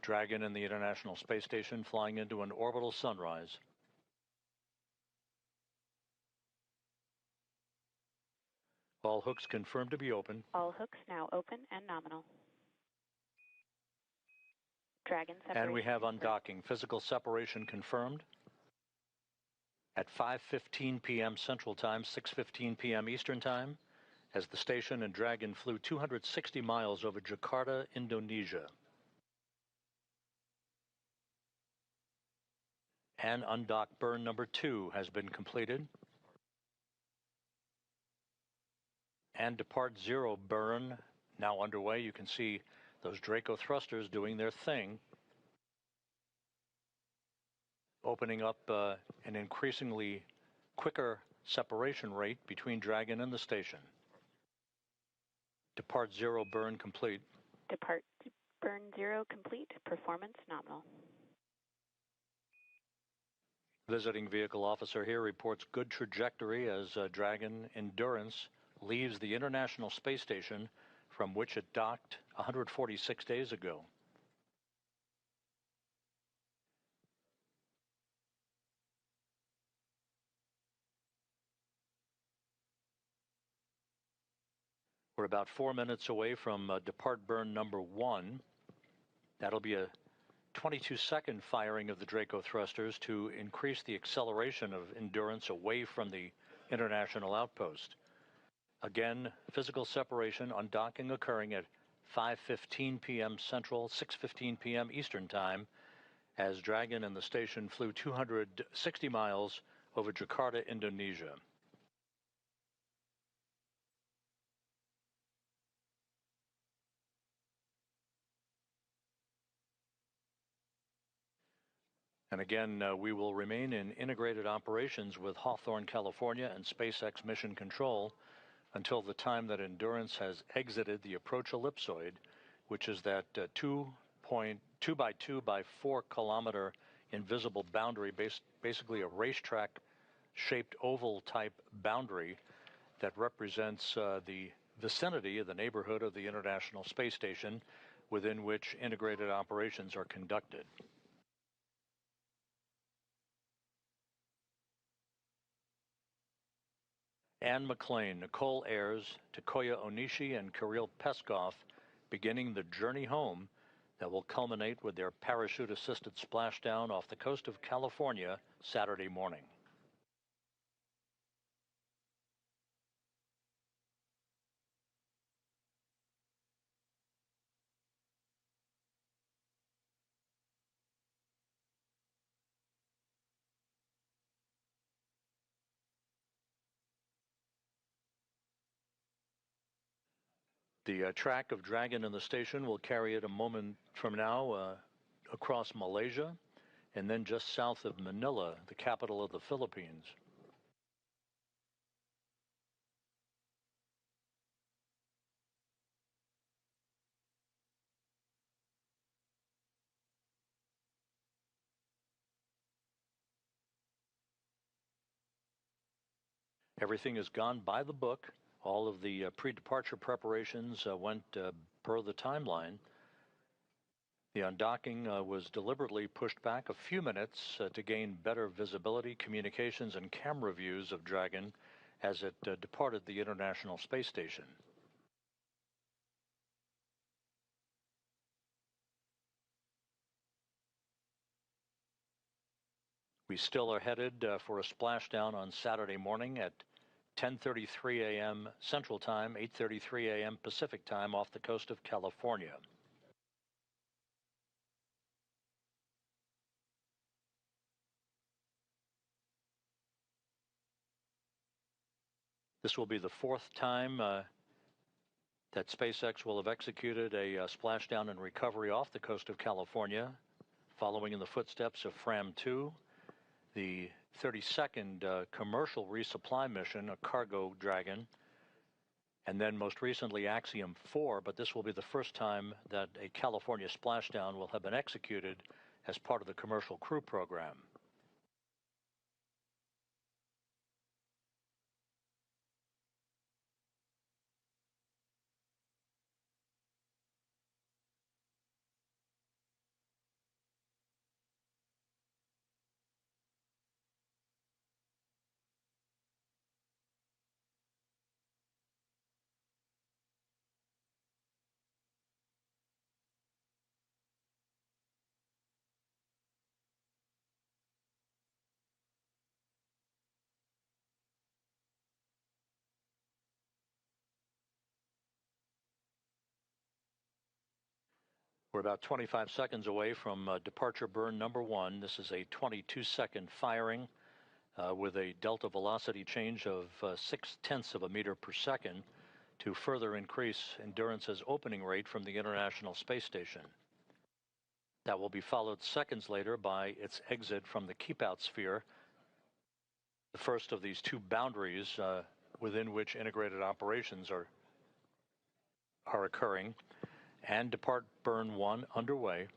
Dragon and the International Space Station flying into an orbital sunrise. All hooks confirmed to be open. All hooks now open and nominal. Dragon separation. And we have undocking. Physical separation confirmed at 5:15 p.m. Central Time, 6:15 p.m. Eastern Time, as the station and Dragon flew 260 miles over Jakarta, Indonesia. And undock burn number 2 has been completed. And depart 0 burn now underway. You can see those Draco thrusters doing their thing. opening up an increasingly quicker separation rate between Dragon and the station. Depart 0 burn complete. Depart burn 0 complete. Performance nominal. Visiting vehicle officer here reports good trajectory as Dragon Endurance leaves the International Space Station from which it docked 146 days ago. We're about 4 minutes away from depart burn number 1. That'll be a 22-second firing of the Draco thrusters to increase the acceleration of Endurance away from the international outpost. Again, physical separation, undocking occurring at 5:15 p.m. Central, 6:15 p.m. Eastern Time, as Dragon and the station flew 260 miles over Jakarta, Indonesia. And again, we will remain in integrated operations with Hawthorne, California and SpaceX Mission Control until the time that Endurance has exited the approach ellipsoid, which is that 2 by 2 by 4 kilometer invisible boundary, basically a racetrack shaped oval type boundary that represents the vicinity of the neighborhood of the International Space Station within which integrated operations are conducted. Anne McLean, Nicole Ayers, Takoya Onishi, and Kirill Peskov beginning the journey home that will culminate with their parachute-assisted splashdown off the coast of California Saturday morning. The track of Dragon in the station will carry it a moment from now across Malaysia and then just south of Manila, the capital of the Philippines. Everything has gone by the book. All of the pre-departure preparations went per the timeline. The undocking was deliberately pushed back a few minutes to gain better visibility, communications, and camera views of Dragon as it departed the International Space Station. We still are headed for a splashdown on Saturday morning at 10:33 a.m. Central Time, 8:33 a.m. Pacific Time off the coast of California. This will be the fourth time that SpaceX will have executed a splashdown and recovery off the coast of California, following in the footsteps of Fram-2, the 32nd commercial resupply mission, a cargo Dragon, and then most recently Axiom 4, but this will be the first time that a California splashdown will have been executed as part of the commercial crew program. We're about 25 seconds away from departure burn number 1. This is a 22-second firing with a delta velocity change of 0.6 of a meter per second to further increase Endurance's opening rate from the International Space Station. That will be followed seconds later by its exit from the keep-out sphere, the first of these two boundaries within which integrated operations are occurring, and depart burn 1 underway.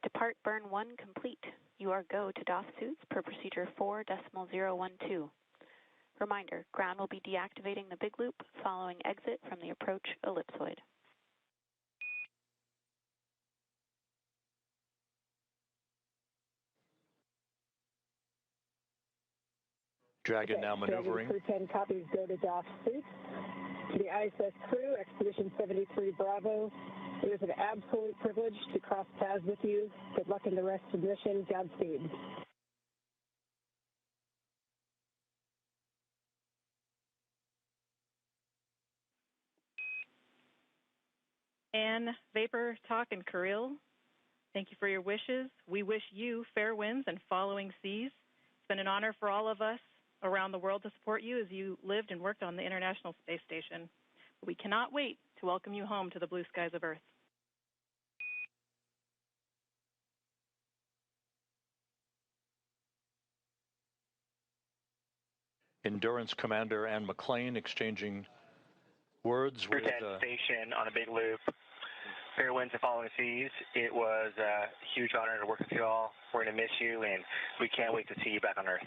Depart burn 1 complete. You are go to DOF suits per procedure 4.012. Reminder, ground will be deactivating the big loop following exit from the approach ellipsoid. Dragon now maneuvering. Crew-10 copies, go to DOF suits. To the ISS crew, Expedition 73 Bravo, it is an absolute privilege to cross paths with you. Good luck in the rest of the mission. Godspeed. Anne, Vapor, Talk, and Kirill, thank you for your wishes. We wish you fair winds and following seas. It's been an honor for all of us around the world to support you as you lived and worked on the International Space Station. We cannot wait to welcome you home to the blue skies of Earth. Endurance Commander Anne McClain exchanging words with... Crew-10 station on a big loop. Fair winds and following seas. It was a huge honor to work with you all. We're going to miss you, and we can't wait to see you back on Earth.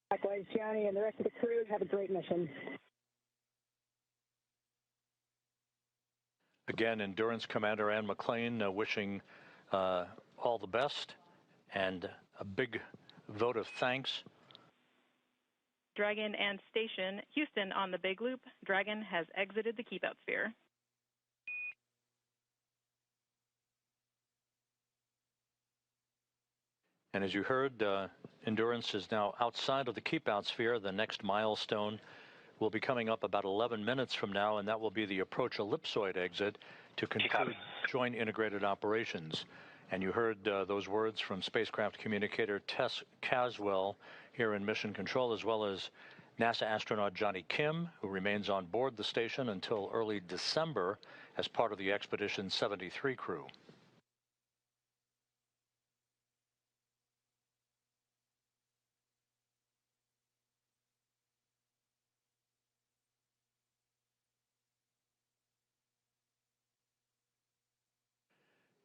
Likewise, Johnny and the rest of the crew, have a great mission. Again, Endurance Commander Anne McClain wishing all the best and a big vote of thanks. Dragon and Station, Houston on the big loop. Dragon has exited the keep-out sphere. And as you heard, Endurance is now outside of the keep-out sphere. The next milestone will be coming up about 11 minutes from now, and that will be the approach ellipsoid exit to conclude joint integrated operations. And you heard those words from spacecraft communicator Tess Caswell here in Mission Control, as well as NASA astronaut Johnny Kim, who remains on board the station until early December as part of the Expedition 73 crew.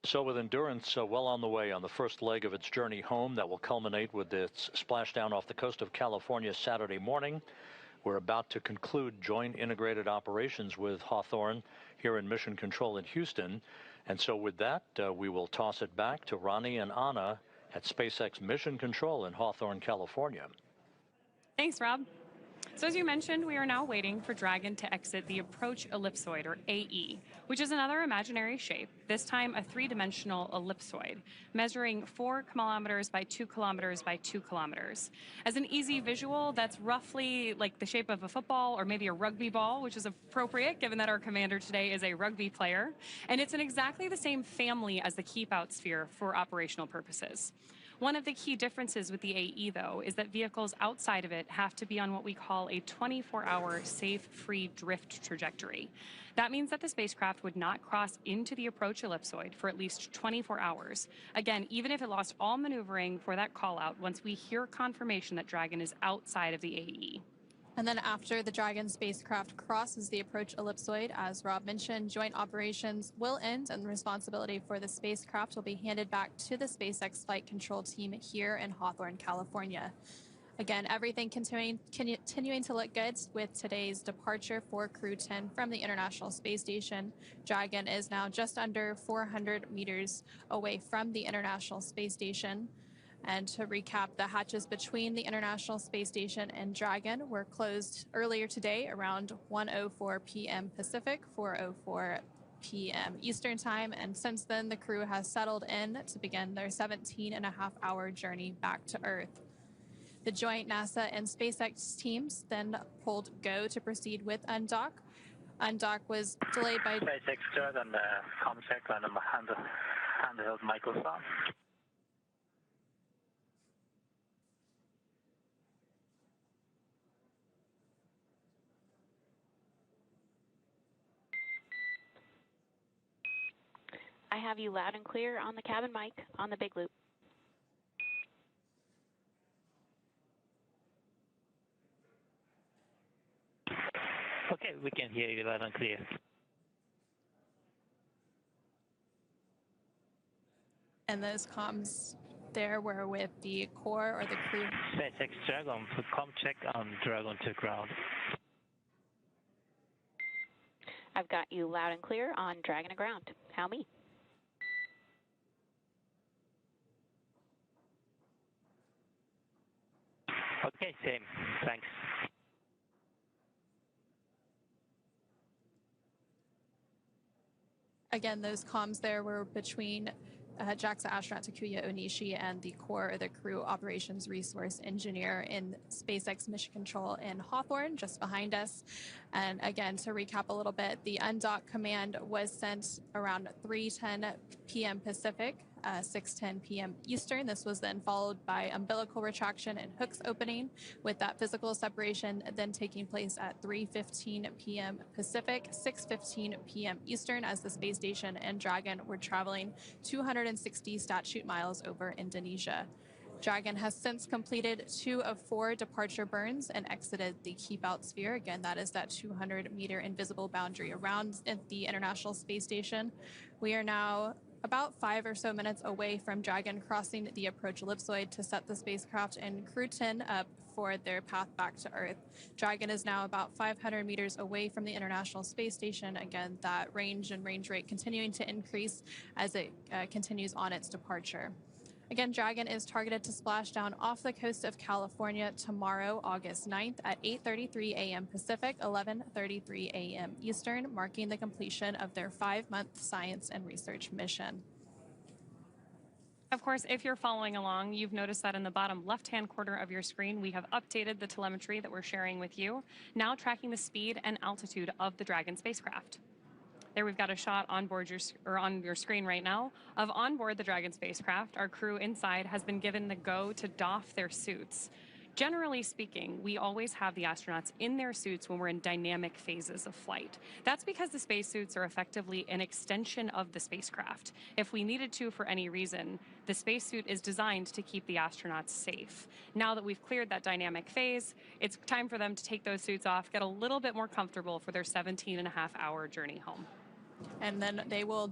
So with Endurance well on the way on the first leg of its journey home that will culminate with its splashdown off the coast of California Saturday morning, we're about to conclude joint integrated operations with Hawthorne here in Mission Control in Houston. And so with that, we will toss it back to Ronnie and Anna at SpaceX Mission Control in Hawthorne, California. Thanks, Rob. So as you mentioned, we are now waiting for Dragon to exit the approach ellipsoid, or AE, which is another imaginary shape, this time a three-dimensional ellipsoid, measuring 4 kilometers by 2 kilometers by 2 kilometers. As an easy visual, that's roughly like the shape of a football or maybe a rugby ball, which is appropriate given that our commander today is a rugby player. And it's in exactly the same family as the keep-out sphere for operational purposes. One of the key differences with the AE, though, is that vehicles outside of it have to be on what we call a 24-hour safe, free drift trajectory. That means that the spacecraft would not cross into the approach ellipsoid for at least 24 hours. Again, even if it lost all maneuvering for that call-out once we hear confirmation that Dragon is outside of the AE. And then after the Dragon spacecraft crosses the approach ellipsoid, as Rob mentioned, joint operations will end and responsibility for the spacecraft will be handed back to the SpaceX flight control team here in Hawthorne, California. Again, everything continuing to look good with today's departure for Crew-10 from the International Space Station. Dragon is now just under 400 meters away from the International Space Station. And to recap, the hatches between the International Space Station and Dragon were closed earlier today around 1:04 p.m. Pacific, 4:04 p.m. Eastern Time. And since then, the crew has settled in to begin their 17-and-a-half-hour journey back to Earth. The joint NASA and SpaceX teams then pulled go to proceed with undock. Undock was delayed by SpaceX Crew on the com check on the handheld microphone. I have you loud and clear on the cabin mic on the big loop. Okay, we can hear you loud and clear. And those comms there were with the core or the crew. SpaceX Dragon, com check on Dragon to ground. I've got you loud and clear on Dragon to ground. How me? Okay, same. Thanks. Again, those comms there were between JAXA astronaut Takuya Onishi and the core or the crew operations resource engineer in SpaceX Mission Control in Hawthorne, just behind us. And again, to recap a little bit, the undock command was sent around 3:10 p.m. Pacific, 6:10 p.m. Eastern. This was then followed by umbilical retraction and hooks opening, with that physical separation then taking place at 3:15 p.m. Pacific, 6:15 p.m. Eastern, as the space station and Dragon were traveling 260 statute miles over Indonesia. Dragon has since completed 2 of 4 departure burns and exited the keep-out sphere. Again, that is that 200-meter invisible boundary around the International Space Station. We are now about 5 or so minutes away from Dragon crossing the approach ellipsoid to set the spacecraft and Crew-10 up for their path back to Earth. Dragon is now about 500 meters away from the International Space Station. Again, that range and range rate continuing to increase as it continues on its departure. Again, Dragon is targeted to splash down off the coast of California tomorrow, August 9th at 8:33 a.m. Pacific, 11:33 a.m. Eastern, marking the completion of their 5-month science and research mission. Of course, if you're following along, you've noticed that in the bottom left-hand corner of your screen, we have updated the telemetry that we're sharing with you, now tracking the speed and altitude of the Dragon spacecraft. There we've got a shot on board on your screen right now of on board the Dragon spacecraft. Our crew inside has been given the go to doff their suits. Generally speaking, we always have the astronauts in their suits when we're in dynamic phases of flight. That's because the spacesuits are effectively an extension of the spacecraft. If we needed to for any reason, the spacesuit is designed to keep the astronauts safe. Now that we've cleared that dynamic phase, it's time for them to take those suits off, get a little bit more comfortable for their 17.5-hour journey home. And then they will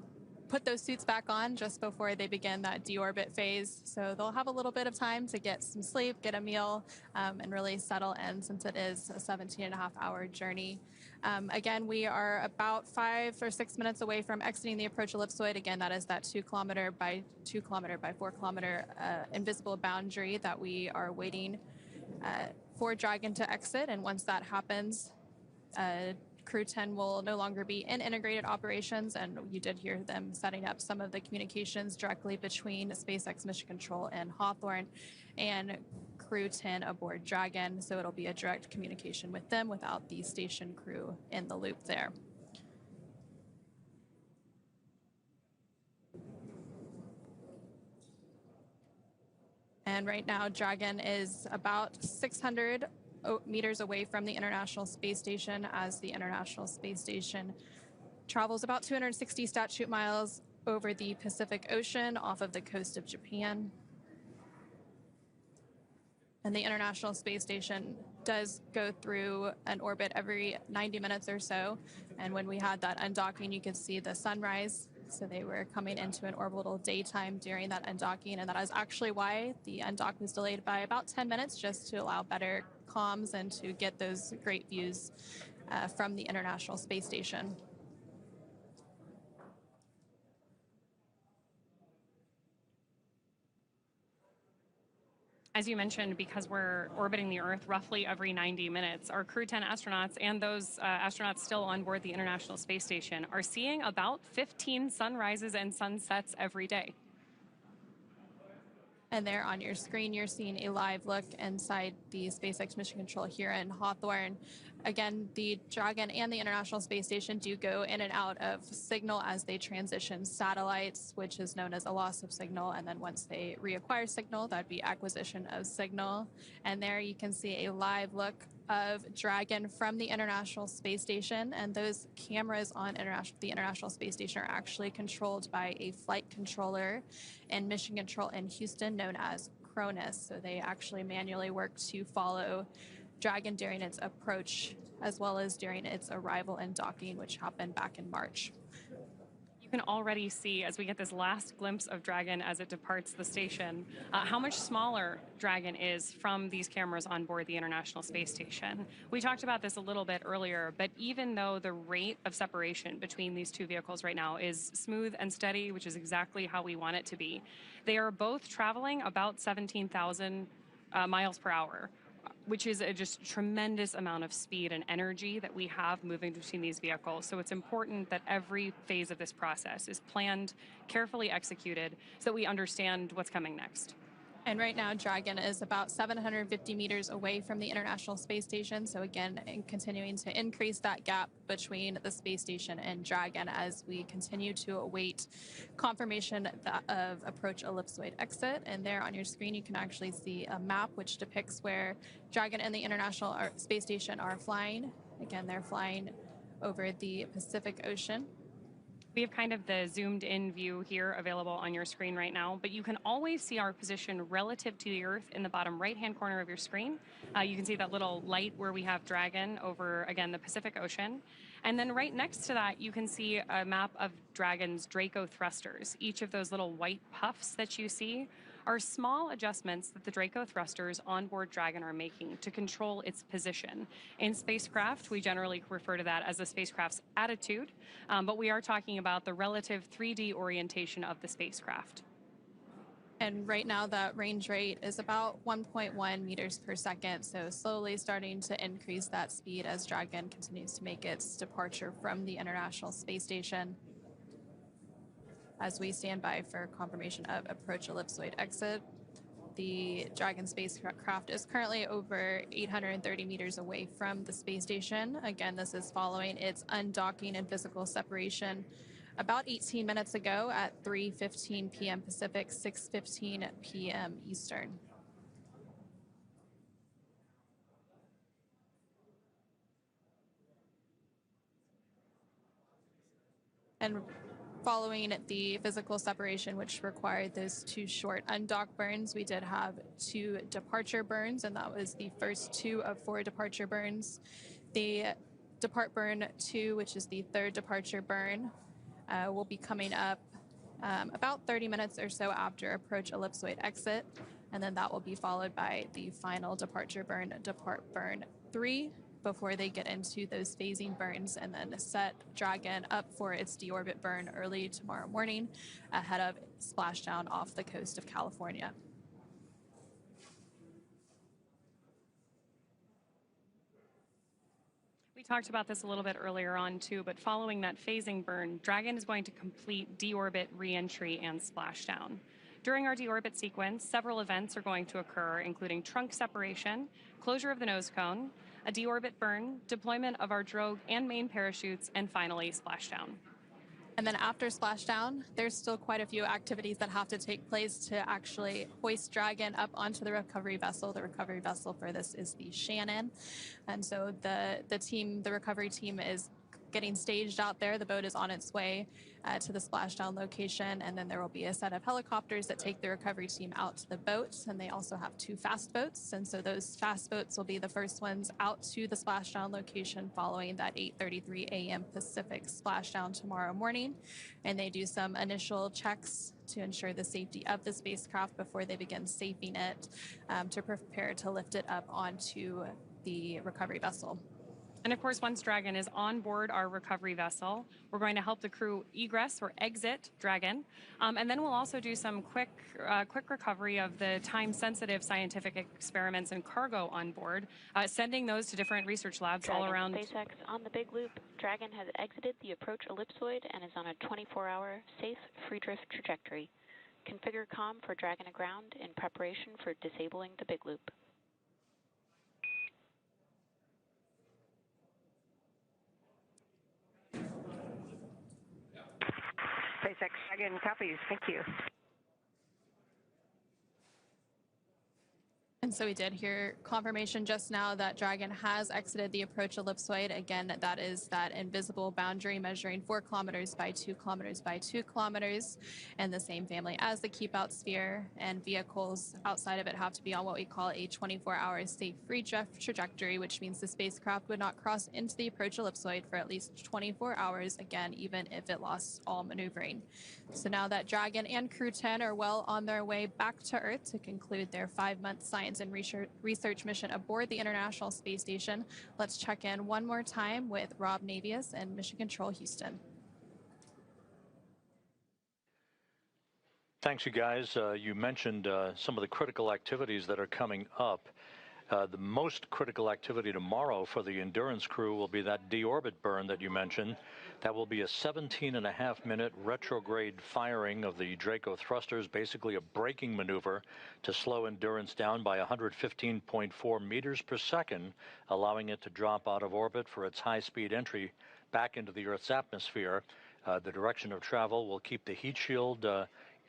put those suits back on just before they begin that deorbit phase. So they'll have a little bit of time to get some sleep, get a meal, and really settle in, since it is a 17.5-hour journey. Again, we are about 5 or 6 minutes away from exiting the approach ellipsoid. Again, that is that 2 kilometer by 2 kilometer by 4 kilometer invisible boundary that we are waiting for Dragon to exit. And once that happens, Crew-10 will no longer be in integrated operations, and you did hear them setting up some of the communications directly between SpaceX Mission Control and Hawthorne and Crew-10 aboard Dragon, so it'll be a direct communication with them without the station crew in the loop there. And right now, Dragon is about 600 meters away from the International Space Station, as the International Space Station travels about 260 statute miles over the Pacific Ocean off of the coast of Japan. And the International Space Station does go through an orbit every 90 minutes or so. And when we had that undocking, you could see the sunrise. So they were coming into an orbital daytime during that undocking, and that is actually why the undock was delayed by about 10 minutes, just to allow better comms and to get those great views from the International Space Station. As you mentioned, because we're orbiting the Earth roughly every 90 minutes, our Crew-10 astronauts and those astronauts still on board the International Space Station are seeing about 15 sunrises and sunsets every day. And there on your screen, you're seeing a live look inside the SpaceX Mission Control here in Hawthorne. Again, the Dragon and the International Space Station do go in and out of signal as they transition satellites, which is known as a loss of signal. And then once they reacquire signal, that'd be acquisition of signal. And there you can see a live look of Dragon from the International Space Station. And those cameras on the International Space Station are actually controlled by a flight controller and mission control in Houston known as Cronus. So they actually manually work to follow Dragon during its approach as well as during its arrival and docking, which happened back in March. You can already see, as we get this last glimpse of Dragon as it departs the station, how much smaller Dragon is from these cameras on board the International Space Station. We talked about this a little bit earlier, but even though the rate of separation between these two vehicles right now is smooth and steady, which is exactly how we want it to be, they are both traveling about 17,000 miles per hour, which is a just tremendous amount of speed and energy that we have moving between these vehicles. So it's important that every phase of this process is planned, carefully executed, so that we understand what's coming next. And right now, Dragon is about 750 meters away from the International Space Station. So again, continuing to increase that gap between the space station and Dragon as we continue to await confirmation of approach ellipsoid exit. And there on your screen, you can actually see a map which depicts where Dragon and the International Space Station are flying. Again, they're flying over the Pacific Ocean. We have kind of the zoomed in view here available on your screen right now, but you can always see our position relative to the Earth in the bottom right-hand corner of your screen. You can see that little light where we have Dragon over, again, the Pacific Ocean. And then right next to that, you can see a map of Dragon's Draco thrusters. Each of those little white puffs that you see are small adjustments that the Draco thrusters on board Dragon are making to control its position. In spacecraft, we generally refer to that as the spacecraft's attitude, but we are talking about the relative 3D orientation of the spacecraft. And right now, that range rate is about 1.1 meters per second, so slowly starting to increase that speed as Dragon continues to make its departure from the International Space Station. As we stand by for confirmation of approach ellipsoid exit, the Dragon spacecraft is currently over 830 meters away from the space station. Again, this is following its undocking and physical separation about 18 minutes ago at 3:15 p.m. Pacific, 6:15 p.m. Eastern. And following the physical separation, which required those two short undock burns, we did have 2 departure burns, and that was the first 2 of 4 departure burns. The depart burn 2, which is the 3rd departure burn, will be coming up about 30 minutes or so after approach ellipsoid exit, and then that will be followed by the final departure burn, depart burn 3, before they get into those phasing burns and then set Dragon up for its deorbit burn early tomorrow morning ahead of splashdown off the coast of California. We talked about this a little bit earlier on too, but following that phasing burn, Dragon is going to complete deorbit reentry and splashdown. During our deorbit sequence, several events are going to occur, including trunk separation, closure of the nose cone, a deorbit burn, deployment of our drogue and main parachutes, and finally splashdown. And then after splashdown, there's still quite a few activities that have to take place to actually hoist Dragon up onto the recovery vessel. The recovery vessel for this is the Shannon. And so the recovery team is getting staged out there. The boat is on its way to the splashdown location, and then there will be a set of helicopters that take the recovery team out to the boat, and they also have 2 fast boats, and so those fast boats will be the first ones out to the splashdown location following that 8:33 a.m. Pacific splashdown tomorrow morning, and they do some initial checks to ensure the safety of the spacecraft before they begin safing it to prepare to lift it up onto the recovery vessel. And of course, once Dragon is on board our recovery vessel, we're going to help the crew egress or exit Dragon. And then we'll also do some quick recovery of the time-sensitive scientific experiments and cargo on board, sending those to different research labs all around. SpaceX on the big loop. Dragon has exited the approach ellipsoid and is on a 24-hour safe free drift trajectory. Configure COM for Dragon aground in preparation for disabling the big loop. SpaceX Dragon copies. Thank you. And so we did hear confirmation just now that Dragon has exited the approach ellipsoid. Again, that is that invisible boundary measuring 4 kilometers by 2 kilometers by 2 kilometers, and the same family as the keep out sphere. And vehicles outside of it have to be on what we call a 24-hour safe-free trajectory, which means the spacecraft would not cross into the approach ellipsoid for at least 24 hours, again, even if it lost all maneuvering. So now that Dragon and Crew-10 are well on their way back to Earth to conclude their 5-month science and research mission aboard the International Space Station, let's check in one more time with Rob Navius and Mission Control Houston. Thanks, you guys. You mentioned some of the critical activities that are coming up. The most critical activity tomorrow for the Endurance crew will be that deorbit burn that you mentioned. That will be a 17.5-minute retrograde firing of the Draco thrusters, basically a braking maneuver to slow Endurance down by 115.4 meters per second, allowing it to drop out of orbit for its high-speed entry back into the Earth's atmosphere. The direction of travel will keep the heat shield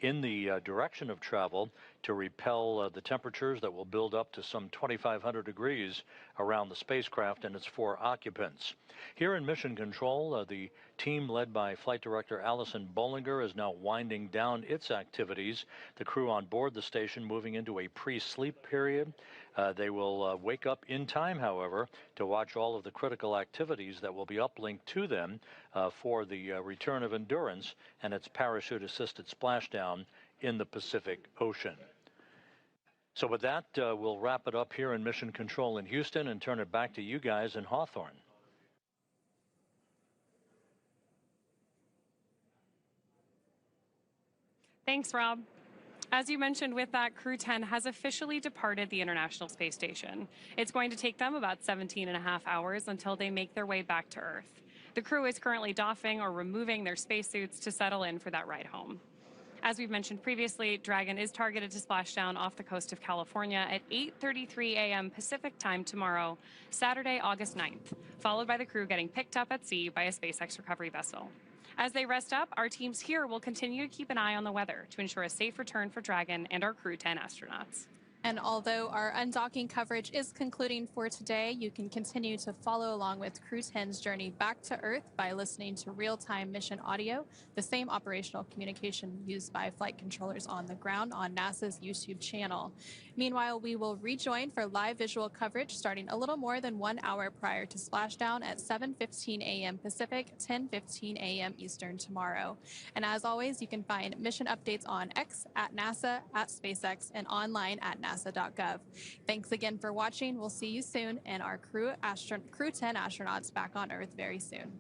in the direction of travel to repel the temperatures that will build up to some 2,500 degrees around the spacecraft and its 4 occupants. Here in Mission Control, the team led by Flight Director Allison Bollinger is now winding down its activities. The crew on board the station moving into a pre-sleep period. They will wake up in time, however, to watch all of the critical activities that will be uplinked to them for the return of Endurance and its parachute-assisted splashdown in the Pacific Ocean. So with that, we'll wrap it up here in Mission Control in Houston and turn it back to you guys in Hawthorne. Thanks, Rob. As you mentioned, with that, Crew-10 has officially departed the International Space Station. It's going to take them about 17.5 hours until they make their way back to Earth. The crew is currently doffing or removing their spacesuits to settle in for that ride home. As we've mentioned previously, Dragon is targeted to splash down off the coast of California at 8:33 a.m. Pacific time tomorrow, Saturday, August 9th, followed by the crew getting picked up at sea by a SpaceX recovery vessel. As they rest up, our teams here will continue to keep an eye on the weather to ensure a safe return for Dragon and our Crew-10 astronauts. And although our undocking coverage is concluding for today, you can continue to follow along with Crew-10's journey back to Earth by listening to real-time mission audio, the same operational communication used by flight controllers on the ground on NASA's YouTube channel. Meanwhile, we will rejoin for live visual coverage starting a little more than 1 hour prior to splashdown at 7:15 a.m. Pacific, 10:15 a.m. Eastern tomorrow. And as always, you can find mission updates on X, at NASA, at SpaceX, and online at NASA.gov. Thanks again for watching. We'll see you soon, and our Crew-10 astronauts back on Earth very soon.